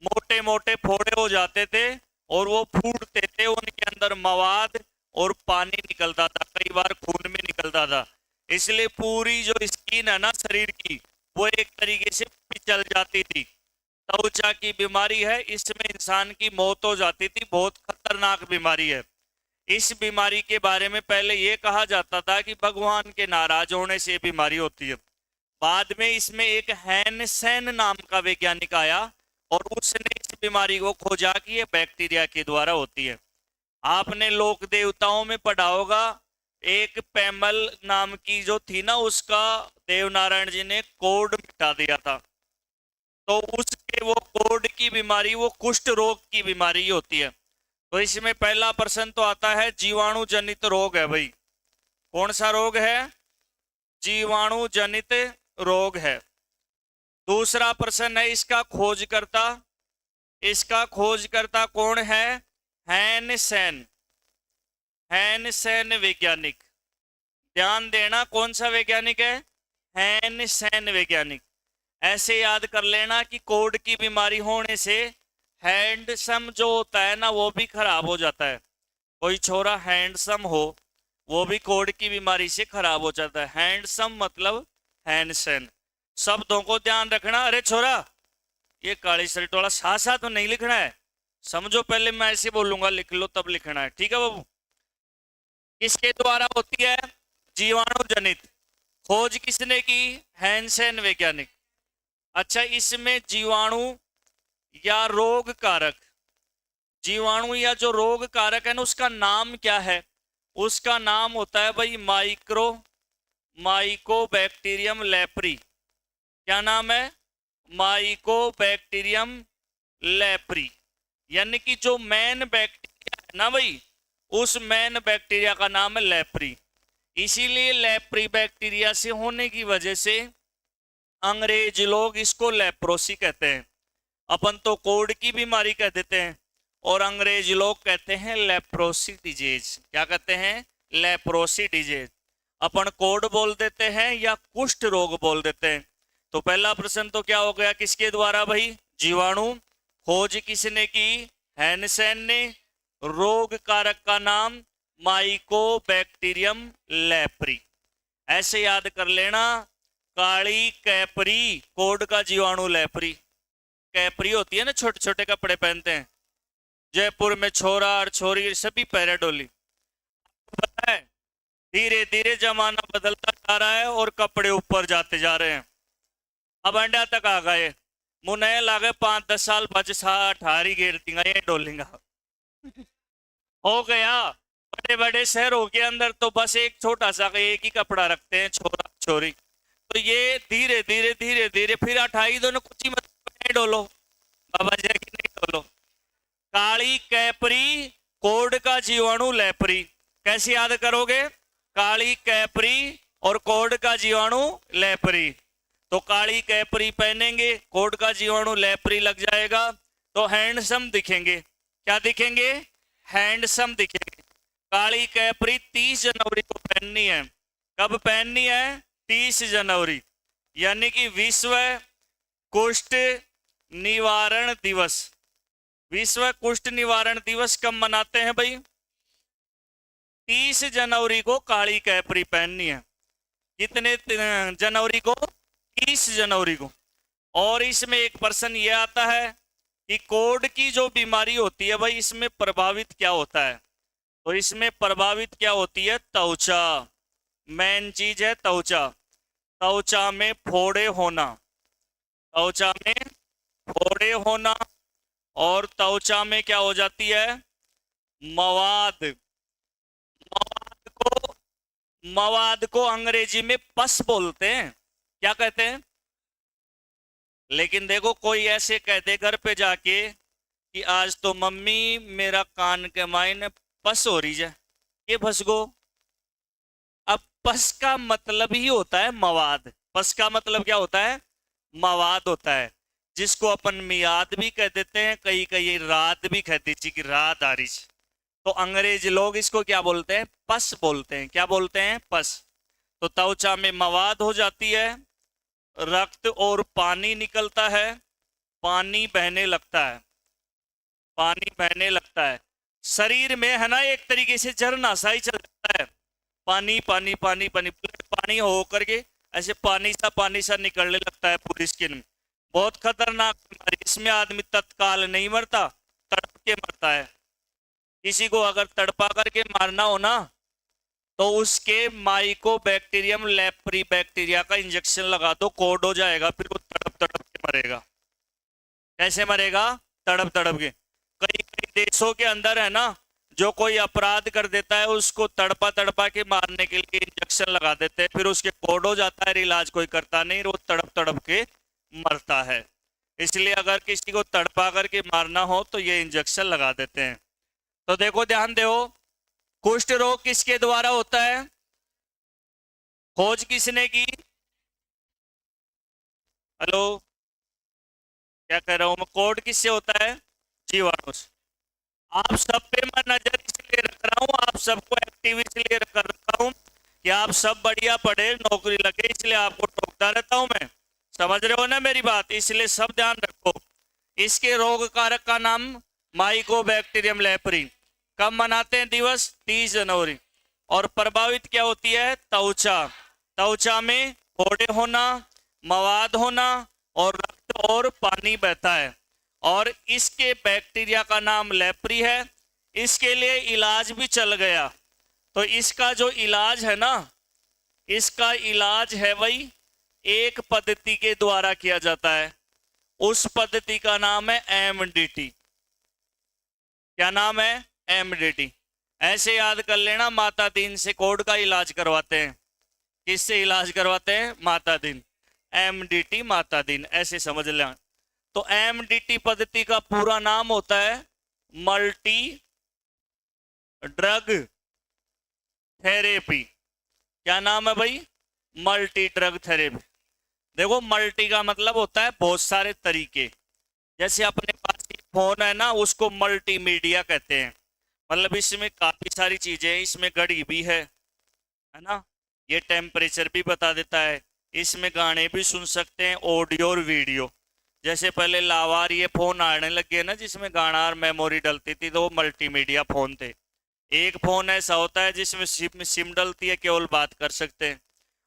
मोटे मोटे फोड़े हो जाते थे और वो फूटते थे, उनके अंदर मवाद और पानी निकलता था, कई बार खून में निकलता था। इसलिए पूरी जो स्किन है ना शरीर की, वो एक तरीके से पिचल जाती थी। त्वचा की बीमारी है, इसमें इंसान की मौत हो जाती थी, बहुत खतरनाक बीमारी है। इस बीमारी के बारे में पहले ये कहा जाता था कि भगवान के नाराज होने से बीमारी होती है। बाद में इसमें एक हैनसेन नाम का वैज्ञानिक आया और उसने इस बीमारी को खोजा कि ये बैक्टीरिया के द्वारा होती है। आपने लोक देवताओं में पढ़ा होगा, एक पैमल नाम की जो थी ना, उसका देवनारायण जी ने कोड मिटा दिया था, तो उसके वो कोड की बीमारी, वो कुष्ठ रोग की बीमारी होती है। तो इसमें पहला प्रश्न तो आता है, जीवाणु जनित रोग है भाई। कौन सा रोग है? जीवाणु जनित रोग है। दूसरा प्रश्न है, इसका खोजकर्ता, इसका खोजकर्ता कौन है? हैनसेन, हैनसेन वैज्ञानिक। ध्यान देना, कौन सा वैज्ञानिक है? हैनसेन वैज्ञानिक। ऐसे याद कर लेना कि कोड की बीमारी होने से हैंडसम जो होता है ना, वो भी खराब हो जाता है। कोई छोरा हैंडसम हो, वो भी कोड की बीमारी से खराब हो जाता है। हैंडसम मतलब हैंडसेन। शब्दों को ध्यान रखना। अरे छोरा, ये काली शर्ट वाला साथ साथ में नहीं लिखना है, समझो, पहले मैं ऐसे बोलूंगा, लिख लो, तब लिखना है, ठीक है बाबू। किसके द्वारा होती है? जीवाणु जनित। खोज किसने की? हैंसेन वैज्ञानिक। अच्छा, इसमें जीवाणु या रोग कारक, जीवाणु या जो रोग कारक है ना, उसका नाम क्या है? उसका नाम होता है भाई माइकोबैक्टीरियम लेप्री। क्या नाम है? Mycobacterium leprae. यानी कि जो मेन बैक्टीरिया है ना भाई, उस मेन बैक्टीरिया का नाम है लेप्री। इसीलिए लेप्री बैक्टीरिया से होने की वजह से अंग्रेज लोग इसको लेप्रोसी कहते हैं। अपन तो कोढ़ की बीमारी कह देते हैं, और अंग्रेज लोग कहते हैं लेप्रोसी डिजीज। क्या कहते हैं? Leprosy disease. अपन कोढ़ बोल देते हैं या कुष्ठ रोग बोल देते हैं। तो पहला प्रश्न तो क्या हो गया? किसके द्वारा भाई? जीवाणु। खोज किसने की? हैंसेन ने। रोग कारक का नाम माइकोबैक्टीरियम लेप्री। ऐसे याद कर लेना, काली कैपरी कोढ़ का जीवाणु लेप्री। कैपरी होती है ना, छोटे छोटे कपड़े पहनते हैं, जयपुर में छोरा और छोरी सभी पैराडोली। पता है, धीरे धीरे जमाना बदलता जा रहा है और कपड़े ऊपर जाते जा रहे हैं। अब अंडा तक आ गए, मुनय लागे 5-10 साल बच सा ठारी घेर दिंगा ये डोलेंगा। हो गया। बड़े बड़े शहरों के अंदर तो बस एक छोटा सा एक ही कपड़ा रखते हैं, छोरा छोरी। तो ये धीरे धीरे धीरे धीरे फिर 28 दोनों कुछ ही मत नहीं डोलो बाबा जी की, नहीं डोलो। काली कैपरी कोढ़ का जीवाणु लेप्री। कैसे याद करोगे? काली कैपरी और कोढ़ का जीवाणु लेप्री। तो काली कैपरी पहनेंगे, कोढ़ का जीवाणु लेप्री लग जाएगा, तो हैंडसम दिखेंगे। क्या दिखेंगे? हैंडसम दिखेंगे। काली कैपरी 30 जनवरी को पहननी है। कब पहननी है? 30 जनवरी, यानी कि विश्व कुष्ठ निवारण दिवस। विश्व कुष्ठ निवारण दिवस कब मनाते हैं भाई? 30 जनवरी को काली कैपरी पहननी है। कितने जनवरी को? 30 जनवरी को। और इसमें एक प्रश्न ये आता है कि कोढ़ की जो बीमारी होती है भाई, इसमें प्रभावित क्या होता है? तो इसमें प्रभावित क्या होती है? त्वचा। मेन चीज है त्वचा। त्वचा में फोड़े होना, त्वचा में फोड़े होना, और त्वचा में क्या हो जाती है? मवाद। मवाद को अंग्रेजी में पस बोलते हैं। क्या कहते हैं? लेकिन देखो, कोई ऐसे कह दे घर पे जाके कि आज तो मम्मी मेरा कान के मायने पस हो रही है, ये फंस गो। अब पस का मतलब ही होता है मवाद। पस का मतलब क्या होता है? मवाद होता है, जिसको अपन मियाद भी कह देते हैं, कई कई रात भी कह दीजिए कि रात आ रही। तो अंग्रेज लोग इसको क्या बोलते हैं? पस बोलते हैं। क्या बोलते हैं? पस। तो त्वचा में मवाद हो जाती है, रक्त और पानी निकलता है, पानी बहने लगता है, पानी बहने लगता है शरीर में, है ना, एक तरीके से झरना सा ही चल जाता है। पानी पानी पानी पानी पानी हो करके ऐसे पानी सा निकलने लगता है पूरी स्किन में। बहुत खतरनाक बीमारी। इसमें आदमी तत्काल नहीं मरता, तड़प के मरता है। किसी को अगर तड़पा करके मारना हो ना, तो उसके माइकोबैक्टीरियम लेप्री बैक्टीरिया का इंजेक्शन लगा दो, कोड हो जाएगा, फिर वो तड़प तड़प के मरेगा। कैसे मरेगा? तड़प तड़प के। कई कई देशों के अंदर है ना, जो कोई अपराध कर देता है उसको तड़पा तड़पा के मारने के लिए इंजेक्शन लगा देते हैं, फिर उसके कोड हो जाता है, इलाज कोई करता नहीं, वो तड़प तड़प के मरता है। इसलिए अगर किसी को तड़पा करके मारना हो तो ये इंजेक्शन लगा देते हैं। तो देखो, ध्यान दो, कुष्ठ रोग किसके द्वारा होता है? खोज किसने की? हेलो, क्या कह रहा हूं मैं? कोढ़ किससे होता है? जीवाणु से। आप सब पे मैं नजर इसलिए रख रहा हूं, आप सबको एक्टिव इसलिए कर रखा हूं कि आप सब बढ़िया पढ़े, नौकरी लगे, इसलिए आपको टोकता रहता हूं मैं। समझ रहे हो ना मेरी बात? इसलिए सब ध्यान रखो। इसके रोग कारक का नाम माइकोबैक्टीरियम लेप्री। कब मनाते हैं दिवस? 30 जनवरी। और प्रभावित क्या होती है? त्वचा। त्वचा में फोड़े होना, मवाद होना, और रक्त और पानी बहता है। और इसके बैक्टीरिया का नाम लेप्री है। इसके लिए इलाज भी चल गया। तो इसका जो इलाज है ना, इसका इलाज है भाई एक पद्धति के द्वारा किया जाता है। उस पद्धति का नाम है एमडीटी। क्या नाम है? एमडीटी। ऐसे याद कर लेना, माता दीन से कोढ़ का इलाज करवाते हैं। किससे इलाज करवाते हैं? माता दीन। एमडीटी माता दीन, ऐसे समझ लें। तो एमडीटी पद्धति का पूरा नाम होता है मल्टी ड्रग थेरेपी। क्या नाम है भाई? Multi drug therapy. देखो, मल्टी का मतलब होता है बहुत सारे तरीके। जैसे अपने पास एक फोन है ना, उसको मल्टीमीडिया कहते हैं। मतलब इसमें काफी सारी चीजें हैं। इसमें घड़ी भी है ना, ये टेम्परेचर भी बता देता है। इसमें गाने भी सुन सकते हैं, ऑडियो और वीडियो। जैसे पहले लावार ये फोन आने लगे ना, जिसमें गाना और मेमोरी डलती थी, तो वो मल्टीमीडिया फोन थे। एक फोन ऐसा होता है जिसमें सिम डलती है, केवल बात कर सकते हैं।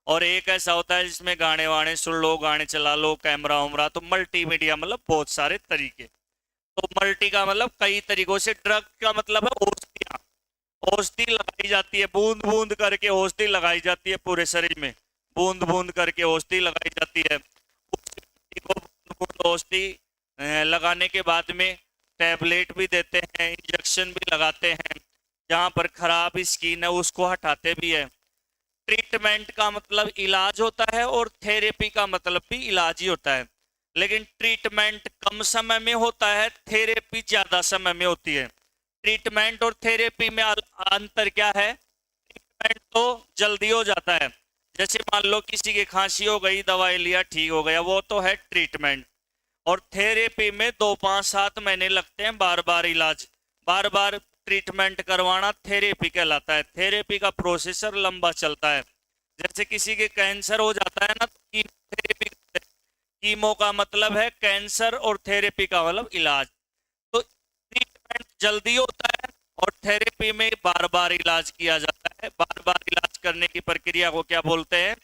और एक ऐसा होता है जिसमें गाने वाने सुन लो, गाने चला लो, कैमरा वैमरा। तो मल्टीमीडिया मतलब बहुत सारे तरीके। तो मल्टी का मतलब कई तरीकों से। ड्रग का मतलब है औषधियाँ। औषधि लगाई जाती है, बूंद बूंद करके औषधि लगाई जाती है पूरे शरीर में। बूंद बूंद करके औषधि लगाई जाती है। उस व्यक्ति को बूंद बूंद औषधि लगाने के बाद में टैबलेट भी देते हैं, इंजेक्शन भी लगाते हैं। जहाँ पर खराब स्किन है उसको हटाते भी है। ट्रीटमेंट का मतलब इलाज होता है और थेरेपी का मतलब भी इलाज ही होता है। लेकिन ट्रीटमेंट कम समय में होता है, थेरेपी ज्यादा समय में होती है। ट्रीटमेंट और थेरेपी में अंतर क्या है? ट्रीटमेंट तो जल्दी हो जाता है। जैसे मान लो किसी की खांसी हो गई, दवाई लिया, ठीक हो गया, वो तो है ट्रीटमेंट। और थेरेपी में 2 5 7 महीने लगते हैं, बार बार इलाज, बार बार ट्रीटमेंट करवाना थेरेपी कहलाता है। थेरेपी का प्रोसेसर लंबा चलता है। जैसे किसी के कैंसर हो जाता है ना, तो कीमोथेरेपी। कीमो का मतलब है कैंसर और थेरेपी का मतलब इलाज। तो ट्रीटमेंट जल्दी होता है और थेरेपी में बार बार इलाज किया जाता है। बार बार इलाज करने की प्रक्रिया को क्या बोलते हैं?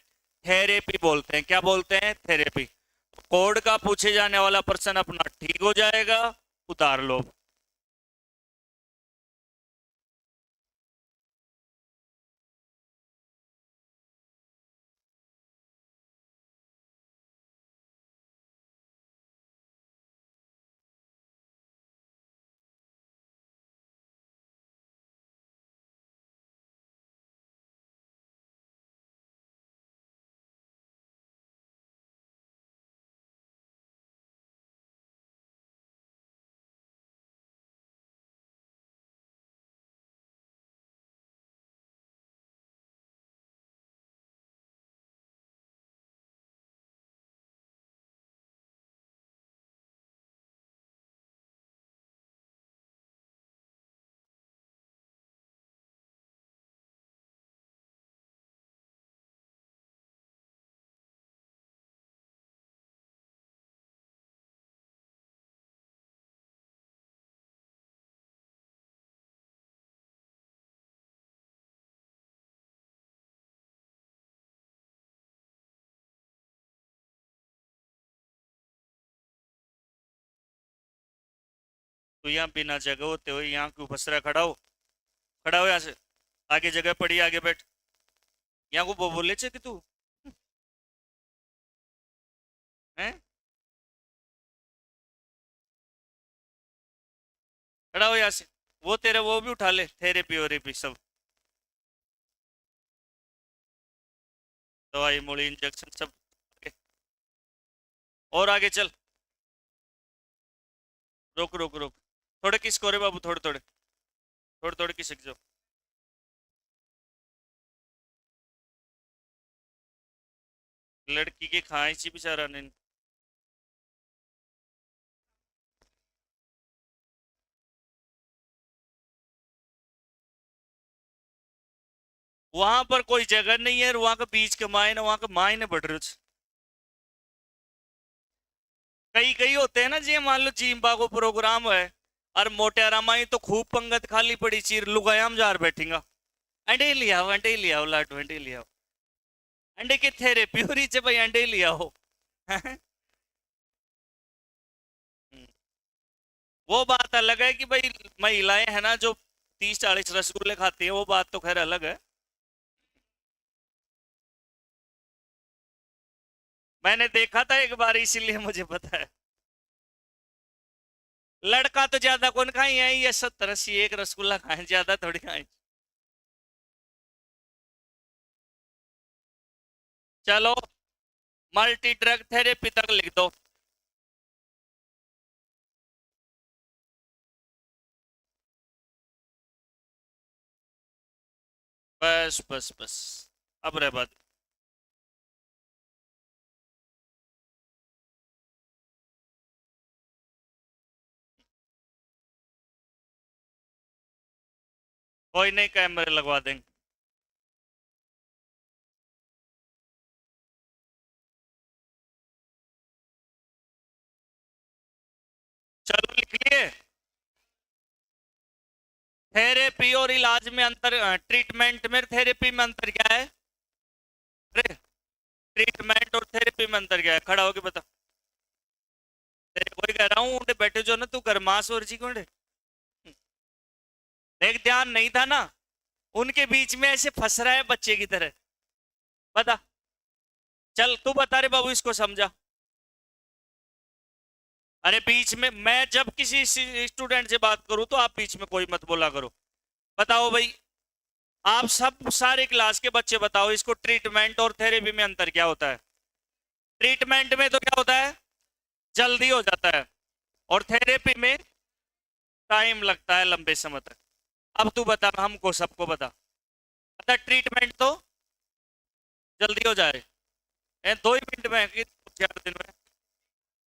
थेरेपी बोलते हैं। क्या बोलते हैं? थेरेपी। कोड का पूछे जाने वाला प्रश्न अपना ठीक हो जाएगा, उतार लो। तो यहाँ बिना जगह होते हुए यहाँ क्यों फंस रहा? खड़ा हो, खड़ा हो यहाँ से। आगे जगह पड़ी, आगे बैठ। यहाँ को बोले कि तू है। खड़ा हो यहाँ से। वो तेरे वो भी उठा ले, थेरेपी वेरेपी सब, दवाई मूली इंजेक्शन सब। और आगे चल। रुक रुक रुक। थोड़े किसको रे बाबू, थोड़े थोड़े, थोड़े थोड़े किसक जाओ। लड़की के खांसी बेचारा ने। वहां पर कोई जगह नहीं है, वहां का बीच के मायने, वहां का मायने बढ़ रहे हो। कई कई होते हैं ना, जी मान लो जिम्बा को प्रोग्राम है और मोटेरा माई तो खूब पंगत खाली पड़ी चीर लुगायाम जार बैठेगा। अंडे लिया हो, अंडे लिया हो, लाडू अंडे लिया हो। अंडे के थे प्यूरी से भाई, अंडे लिया हो। वो बात अलग है कि भाई महिलाएं है ना जो 30-40 रसगुल्ले खाती है, वो बात तो खैर अलग है। मैंने देखा था एक बार, इसीलिए मुझे पता है। लड़का तो ज्यादा कौन खाई है, ये 70-80 एक रसगुल्ला खाए, ज्यादा थोड़ी खाए। चलो, मल्टी ड्रग थेरेपी तक लिख दो। बस बस बस, अब रह बात। कोई नहीं, कैमरे लगवा देंगे। चलो लिख लिए। थेरेपी और इलाज में अंतर, ट्रीटमेंट में थेरेपी में अंतर क्या है? अरे, ट्रीटमेंट और थेरेपी में अंतर क्या है? खड़ा होके बता। तेरे को ही कह रहा हूँ, उन्हें बैठे जो ना तू गरमास और जी को देख, ध्यान नहीं था ना, उनके बीच में ऐसे फंस रहा है बच्चे की तरह। बता। चल तू बता रे बाबू, इसको समझा। अरे बीच में मैं जब किसी स्टूडेंट से बात करूं तो आप बीच में कोई मत बोला करो। बताओ भाई, आप सब सारे क्लास के बच्चे बताओ, इसको ट्रीटमेंट और थेरेपी में अंतर क्या होता है? ट्रीटमेंट में तो क्या होता है, जल्दी हो जाता है, और थेरेपी में टाइम लगता है लंबे समय तक। अब तू बता, हमको सबको बता। बता, ट्रीटमेंट तो जल्दी हो जाए, 2 ही मिनट में कि 4 दिन में?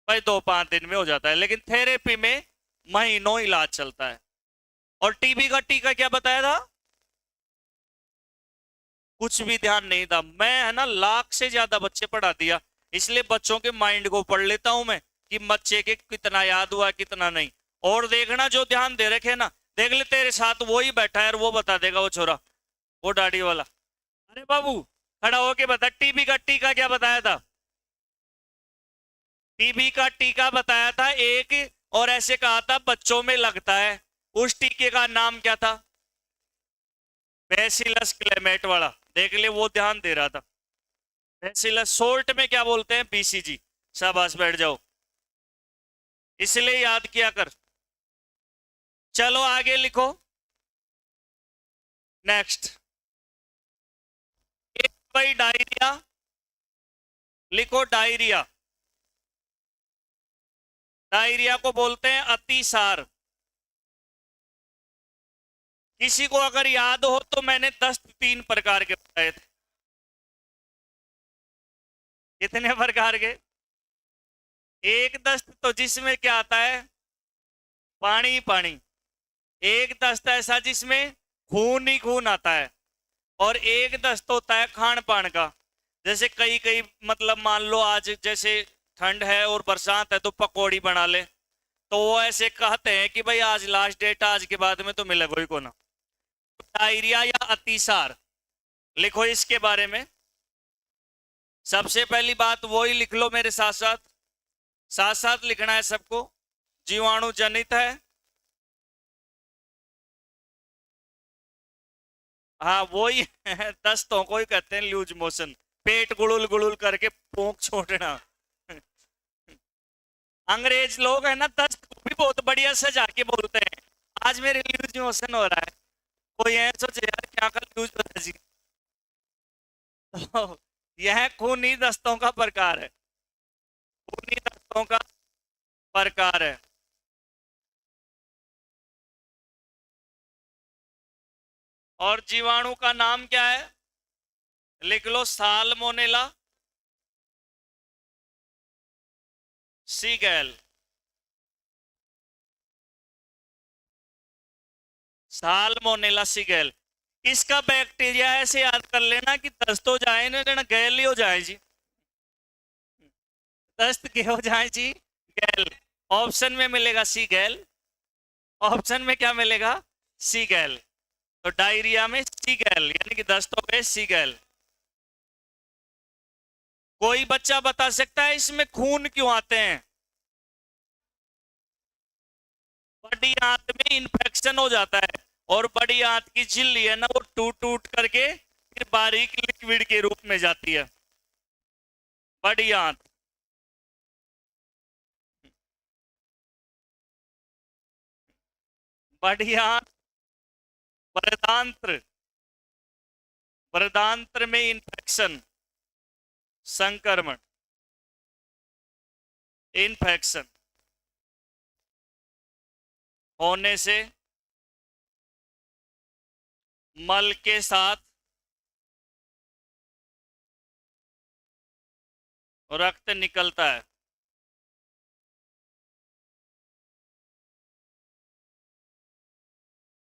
भाई 2-5 दिन में हो जाता है, लेकिन थेरेपी में महीनों इलाज चलता है। और टीबी का टीका क्या बताया था? कुछ भी ध्यान नहीं था। मैं है ना लाख से ज्यादा बच्चे पढ़ा दिया, इसलिए बच्चों के माइंड को पढ़ लेता हूं मैं, कि बच्चे के कितना याद हुआ कितना नहीं। और देखना, जो ध्यान दे रखे ना, देख ले तेरे साथ वो ही बैठा है और वो बता देगा, वो छोरा, वो दाढ़ी वाला। अरे बाबू, खड़ा होके बता, टीबी का टीका क्या बताया था? टीबी का टीका बताया था एक, और ऐसे कहा था बच्चों में लगता है। उस टीके का नाम क्या था? बेसिलस क्लेमेट वाला। देख ले, वो ध्यान दे रहा था। बेसिलस, सोल्ट में क्या बोलते हैं? बीसीजी। शाबाश, बैठ जाओ, इसलिए याद किया कर। चलो आगे लिखो। नेक्स्ट, एक भाई डायरिया। लिखो डायरिया। डायरिया को बोलते हैं अतिसार। किसी को अगर याद हो तो मैंने दस्त 3 प्रकार के बताए थे। कितने प्रकार के? एक दस्त तो जिसमें क्या आता है, पानी पानी। एक दस्त ऐसा जिसमें खून ही खून आता है। और एक दस्त होता है खान पान का। जैसे कई कई, मतलब मान लो आज जैसे ठंड है और बरसात है तो पकौड़ी बना ले, तो वो ऐसे कहते हैं कि भाई आज लास्ट डेट, आज के बाद में तो मिलेगा ही को ना। डायरिया या अतिसार, लिखो इसके बारे में। सबसे पहली बात वही लिख लो मेरे साथ साथ, साथ साथ लिखना है सबको। जीवाणु जनित है। हाँ वही है, दस्तों को ही कहते हैं लूज मोशन। पेट गुड़ुल गुड़ुल करके पोंख छोड़ना। अंग्रेज लोग है ना, दस्त को भी बहुत बढ़िया सजा के बोलते हैं, आज मेरे लूज मोशन हो रहा है। कोई है सोचे यार क्या कर लूज होता है जी। तो यह खूनी दस्तों का प्रकार है। खूनी दस्तों का प्रकार है। और जीवाणु का नाम क्या है? लिख लो, साल्मोनेला सीगेल। साल्मोनेला सीगेल। इसका बैक्टीरिया ऐसे याद कर लेना कि दस्त हो जाए ना, गैल ही हो जाए जी। दस्त के हो जाए जी, गैल। ऑप्शन में मिलेगा सी गैल। ऑप्शन में क्या मिलेगा? सी गैल। तो डायरिया में सी गैल, यानी कि दस्त हो गए सी गैल। कोई बच्चा बता सकता है इसमें खून क्यों आते हैं? बड़ी आंत में इन्फेक्शन हो जाता है और बड़ी आंत की झिल्ली है ना वो टूट टूट करके फिर बारीक लिक्विड के रूप में जाती है। बड़ी आंत, बड़ी आंत, बृहदांत्र, बृहदांत्र में इन्फेक्शन, संक्रमण, इन्फेक्शन होने से मल के साथ रक्त निकलता है।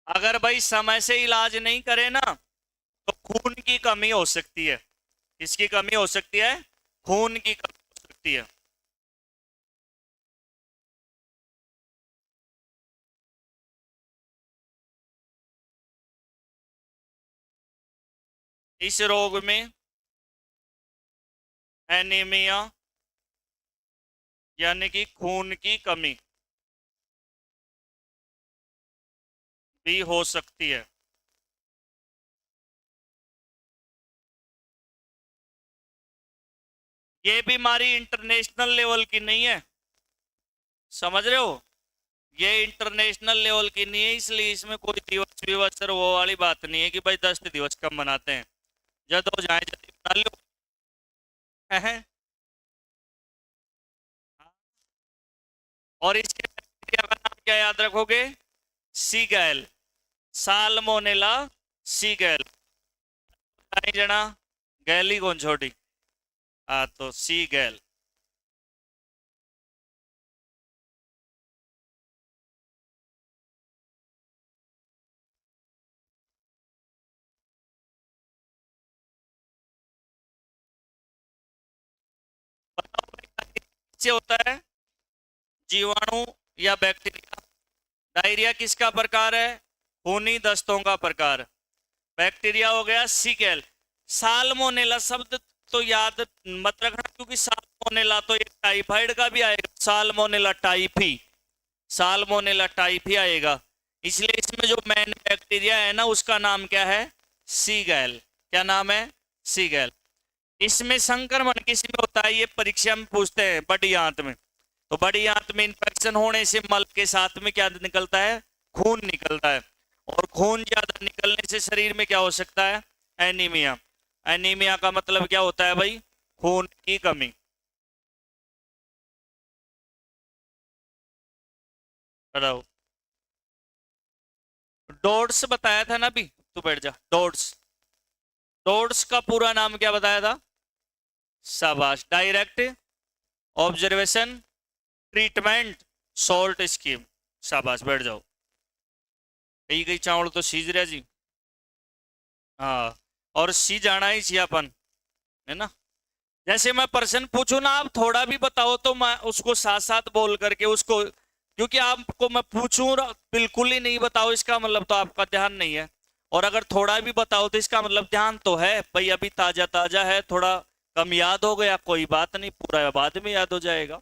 अगर भाई समय से इलाज नहीं करे ना तो खून की कमी हो सकती है। किसकी कमी हो सकती है? खून की कमी हो सकती है। इस रोग में एनीमिया यानी कि खून की कमी भी हो सकती है। ये बीमारी इंटरनेशनल लेवल की नहीं है, समझ रहे हो? ये इंटरनेशनल लेवल की नहीं है, इसलिए इसमें कोई दिवस विवस और वो वाली बात नहीं है कि भाई 10 दिवस कम मनाते हैं। जब हो जाए जल्दी बना लो। हैं? और इसके बैक्टीरिया का नाम क्या याद रखोगे? सीगैल, साल्मोनेला सीगैल। नहीं जना, गैली कौन छोटी? हाँ तो सीगैल। से होता है जीवाणु या बैक्टीरिया। डायरिया किसका प्रकार है? खूनी दस्तों का प्रकार। बैक्टीरिया हो गया सीगेल। साल्मोनेला शब्द तो याद मत रखना क्योंकि साल्मोनेला तो एक टाइफाइड का भी आएगा, साल्मोनेला टाइफी, साल्मोनेला टाइफी आएगा। इसलिए इसमें जो मेन बैक्टीरिया है ना उसका नाम क्या है? सीगेल। क्या नाम है? सीगेल। इसमें संक्रमण किस में होता है? ये परीक्षा में पूछते हैं बड़ी आंत में। तो बड़ी आंत में इंफेक्शन होने से मल के साथ में क्या निकलता है? खून निकलता है। और खून ज्यादा निकलने से शरीर में क्या हो सकता है? एनीमिया। एनीमिया का मतलब क्या होता है भाई? खून की कमी। बताओ। डोड्स बताया था ना अभी, तू बैठ जा। डोड्स, डोड्स का पूरा नाम क्या बताया था? शाबाश। Direct observation treatment salt scheme. शाबाश, बैठ जाओ। कई कई चावल तो सीज रहा जी। हाँ, और सी जाना ही चाहिए अपन, है ना? जैसे मैं प्रश्न पूछूं ना आप थोड़ा भी बताओ तो मैं उसको साथ साथ बोल करके उसको, क्योंकि आपको मैं पूछूं और बिल्कुल ही नहीं बताओ इसका मतलब तो आपका ध्यान नहीं है। और अगर थोड़ा भी बताओ तो इसका मतलब ध्यान तो है भाई, अभी ताजा ताजा है, थोड़ा कम याद हो गया कोई बात नहीं, पूरा बाद में याद हो जाएगा।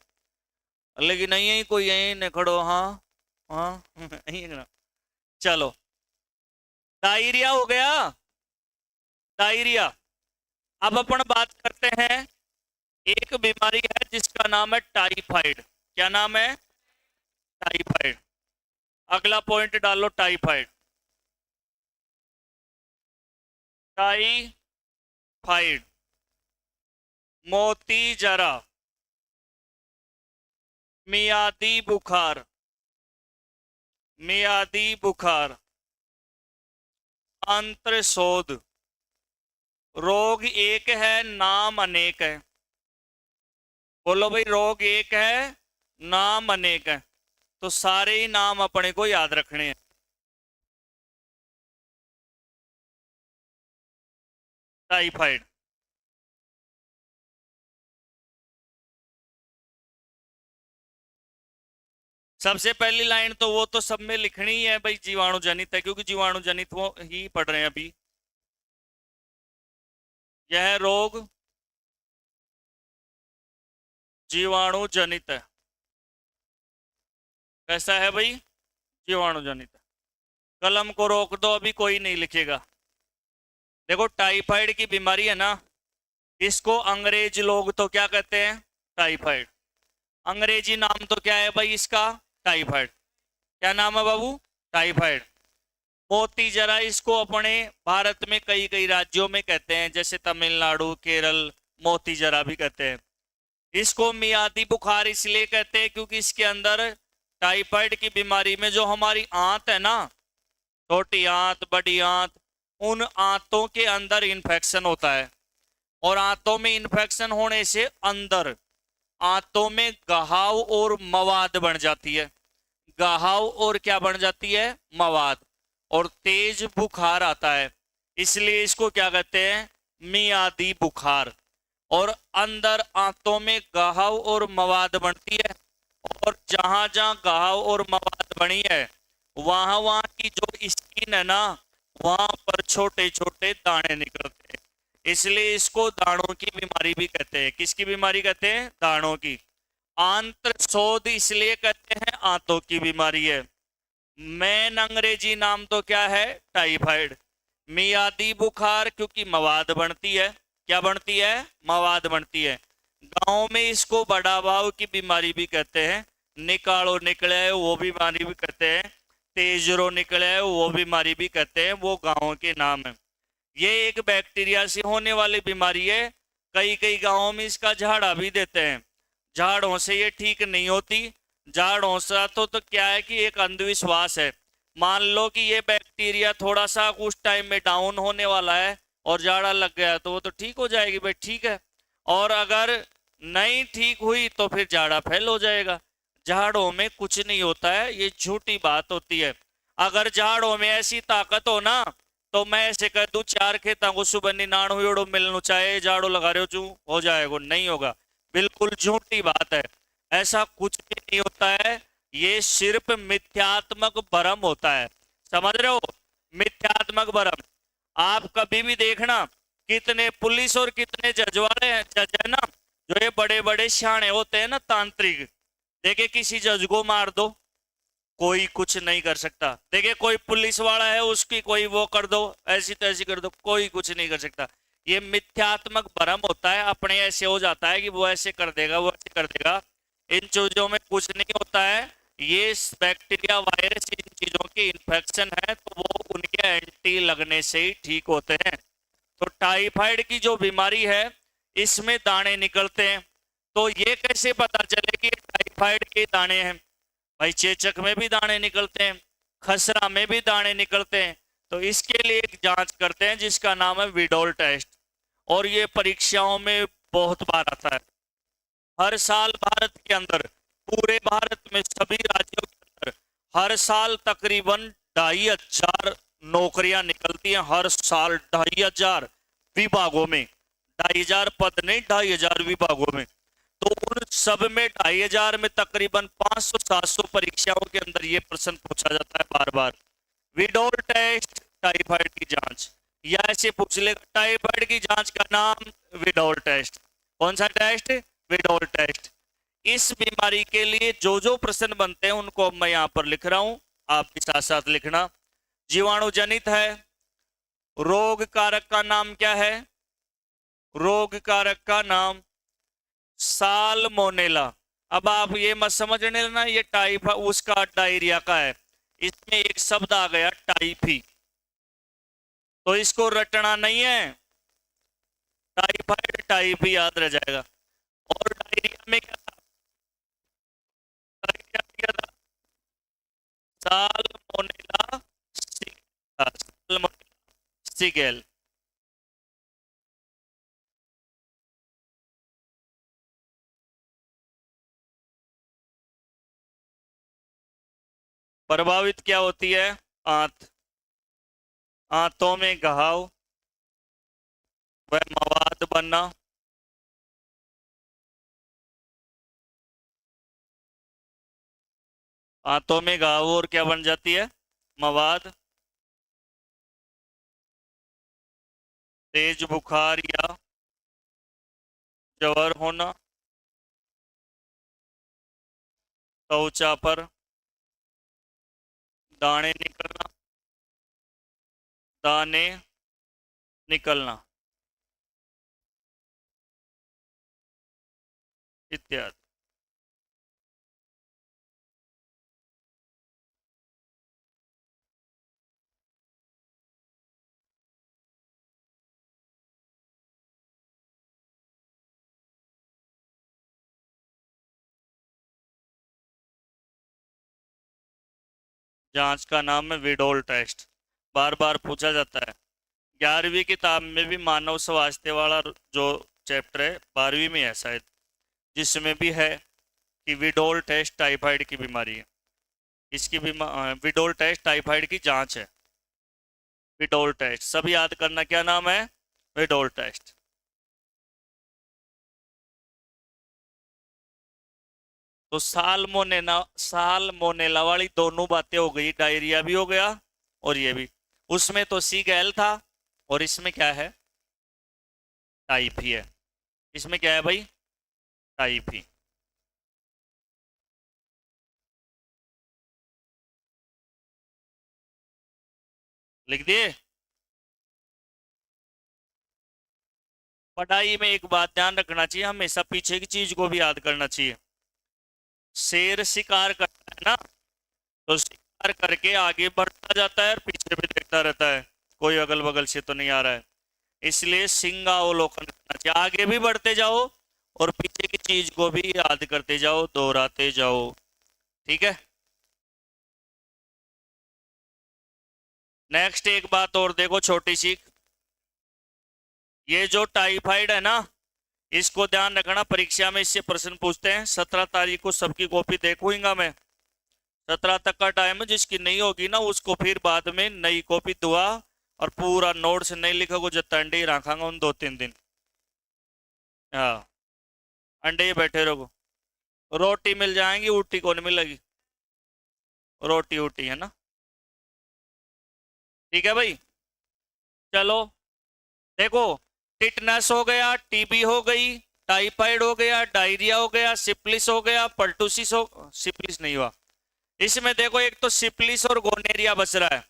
लेकिन नहीं है कोई यहीं न खड़ो। हाँ हाँ यहीं ना। चलो, डायरिया हो गया। डायरिया। अब अपन बात करते हैं, एक बीमारी है जिसका नाम है टाइफाइड। क्या नाम है? टाइफाइड। अगला पॉइंट डालो, टाइफाइड। टाइफाइड, मोती जरा, मियादी बुखार, मियादी बुखार, अंत्रशोथ। रोग एक है, नाम अनेक है। बोलो भाई, रोग एक है, नाम अनेक है। तो सारे ही नाम अपने को याद रखने हैं। टाइफाइड। सबसे पहली लाइन तो वो तो सब में लिखनी ही है भाई, जीवाणु जनित है, क्योंकि जीवाणु जनित वो ही पढ़ रहे हैं अभी। यह रोग जीवाणु जनित है। कैसा है भाई? जीवाणु जनित। कलम को रोक दो, अभी कोई नहीं लिखेगा। देखो टाइफाइड की बीमारी है ना, इसको अंग्रेज लोग तो क्या कहते हैं, टाइफाइड। अंग्रेजी नाम तो क्या है भाई इसका, टाइफाइड। क्या नाम है बाबू, टाइफाइड। मोती जरा इसको अपने भारत में कई कई राज्यों में कहते हैं, जैसे तमिलनाडु, केरल, मोती जरा भी कहते हैं। इसको मियादी बुखार इसलिए कहते हैं क्योंकि इसके अंदर टाइफाइड की बीमारी में जो हमारी आंत है ना, छोटी आंत, बड़ी आंत, उन आंतों के अंदर इन्फेक्शन होता है। और आंतों में इन्फेक्शन होने से अंदर आंतों में घाव और मवाद बन जाती है। घाव और क्या बन जाती है, मवाद। और तेज बुखार आता है, इसलिए इसको क्या कहते हैं, मियादी बुखार। और अंदर आंतों में घाव और मवाद बनती है, और जहां जहां घाव और मवाद बनी है वहां वहां की जो स्किन है ना, वहां पर छोटे छोटे दाने निकलते हैं, इसलिए इसको दानों की बीमारी भी कहते हैं। किसकी बीमारी कहते हैं, दानों की। आंत्रशोथ इसलिए कहते हैं, आंतों की बीमारी है। मेन अंग्रेजी नाम तो क्या है, टाइफाइड। मियादी बुखार क्योंकि मवाद बनती है, क्या बनती है, मवाद बनती है। गांव में इसको बड़ा भाव की बीमारी भी कहते हैं। निकालो निकले है वो बीमारी भी कहते हैं। तेजरो निकले है वो बीमारी भी कहते हैं, वो गाँव के नाम है। ये एक बैक्टीरिया से होने वाली बीमारी है। कई कई गांवों में इसका झाड़ा भी देते हैं, झाड़ों से ये ठीक नहीं होती। झाड़ों से तो क्या है कि एक अंधविश्वास है। मान लो कि ये बैक्टीरिया थोड़ा सा कुछ टाइम में डाउन होने वाला है और झाड़ा लग गया तो वो तो ठीक हो जाएगी भाई, ठीक है। और अगर नहीं ठीक हुई तो फिर झाड़ा फैल हो जाएगा। झाड़ों में कुछ नहीं होता है, ये झूठी बात होती है। अगर झाड़ों में ऐसी ताकत हो ना, तो मैं ऐसे कह दूं 4 खेता को सुबह निनाण हुए मिलना चाहे झाड़ू लगा रहे हो चू हो जाएगा, नहीं होगा। बिल्कुल झूठी बात है, ऐसा कुछ भी नहीं होता है। ये सिर्फ मिथ्यात्मक भ्रम होता है, समझ रहे हो, मिथ्यात्मक भ्रम। आप कभी भी देखना, कितने पुलिस और कितने जज वाले हैं, जज है ना, जो ये बड़े बड़े शाणे होते हैं ना, तांत्रिक। देखे किसी जज को मार दो, कोई कुछ नहीं कर सकता। देखिए कोई पुलिस वाला है, उसकी कोई वो कर दो, ऐसी तैसी कर दो, कोई कुछ नहीं कर सकता। ये मिथ्यात्मक भ्रम होता है, अपने ऐसे हो जाता है कि वो ऐसे कर देगा, वो ऐसे कर देगा। इन चीजों में कुछ नहीं होता है। ये बैक्टीरिया, वायरस, इन चीजों की इन्फेक्शन है, तो वो उनके एंटी लगने से ही ठीक होते हैं। तो टाइफाइड की जो बीमारी है, इसमें दाने निकलते हैं। तो ये कैसे पता चले कि टाइफाइड के दाने हैं? भाई चेचक में भी दाने निकलते हैं, खसरा में भी दाने निकलते हैं। तो इसके लिए एक जांच करते हैं जिसका नाम है विडोल टेस्ट, और ये परीक्षाओं में बहुत बार आता है। हर साल भारत के अंदर, पूरे भारत में सभी राज्यों के अंदर हर साल तकरीबन 2500 नौकरियां निकलती हैं। हर साल 2500 विभागों में, 2500 पद नहीं, 2500 विभागों में। तो उन सब में 2500 में तकरीबन 500-700 परीक्षाओं के अंदर ये प्रश्न पूछा जाता है बार बार, विडोल टेस्ट, टाइफाइड की जांच। या ऐसे पूछ लेगा, टाइफाइड की जांच का नाम विडोल टेस्ट। कौन सा टेस्ट? विडोल टेस्ट। इस बीमारी के लिए जो जो प्रश्न बनते हैं उनको अब मैं यहां पर लिख रहा हूं, आप भी साथ साथ लिखना। जीवाणु जनित है। रोग कारक का नाम क्या है? रोग कारक का नाम साल्मोनेला। अब आप ये मत समझने ना ये टाइफा उसका डायरिया का है, इसमें एक शब्द आ गया टाइफी, तो इसको रटना नहीं है। टाइफाइड टाइफी याद रह जाएगा। और डायरिया में क्या था? डायरिया में क्या था? Salmonella Siegel. प्रभावित क्या होती है? आंत, आंतों में घाव व मवाद बनना। आंतों में घाव और क्या बन जाती है? मवाद। तेज बुखार या ज्वर होना। त्वचा पर दाने निकलना, दाने निकलना इत्यादि। जांच का नाम है विडोल टेस्ट, बार बार पूछा जाता है। 11वीं किताब में भी मानव स्वास्थ्य वाला जो चैप्टर है 12वीं में है शायद, जिसमें भी है कि विडोल टेस्ट टाइफाइड की बीमारी है। इसकी विडोल टेस्ट टाइफाइड की जांच है। विडोल टेस्ट सब याद करना, क्या नाम है? विडोल टेस्ट। तो सालमोनेला वाली दोनों बातें हो गई, डायरिया भी हो गया और ये भी। उसमें तो सी गैल था और इसमें क्या है? टाइफी है। इसमें क्या है भाई? टाइफी। लिख दिए? पढ़ाई में एक बात ध्यान रखना चाहिए, हमेशा पीछे की चीज को भी याद करना चाहिए। शेर शिकार करता है ना, तो शिकार करके आगे बढ़ता जाता है और पीछे भी देखता रहता है कोई अगल बगल से तो नहीं आ रहा है। इसलिए सिंहावलोकन करना चाहिए, आगे भी बढ़ते जाओ और पीछे की चीज को भी याद करते जाओ, दोहराते जाओ। ठीक है। नेक्स्ट एक बात और देखो छोटी सी, ये जो टाइफाइड है ना, इसको ध्यान रखना, परीक्षा में इससे प्रश्न पूछते हैं। 17 तारीख को सबकी कॉपी देखूंगा मैं, 17 तक का टाइम है। जिसकी नहीं होगी ना उसको फिर बाद में नई कॉपी दुआ और पूरा नोट्स नहीं लिखोगे जो अंडे ही रखांगा उन 2-3 दिन। हाँ, अंडे ही बैठे रहो। रोटी मिल जाएंगी, ऊटी कौन मिलेगी? रोटी ऊटी है ना। ठीक है भाई, चलो देखो, टिटनेस हो गया, टीबी हो गई, टाइफाइड हो गया, डायरिया हो गया, सिप्लिस हो गया, पर्टूसिस हो, सिप्लिस नहीं हुआ इसमें। देखो एक तो सिप्लिस और गोनेरिया बच रहा है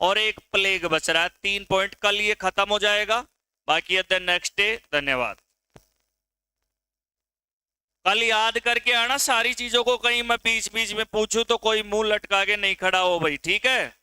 और एक प्लेग बच रहा है। 3 पॉइंट, कल ये खत्म हो जाएगा, बाकी है द नेक्स्ट डे। धन्यवाद। कल याद करके आना सारी चीजों को, कहीं मैं बीच बीच में पूछूं तो कोई मुंह लटका के नहीं खड़ा हो भाई, ठीक है?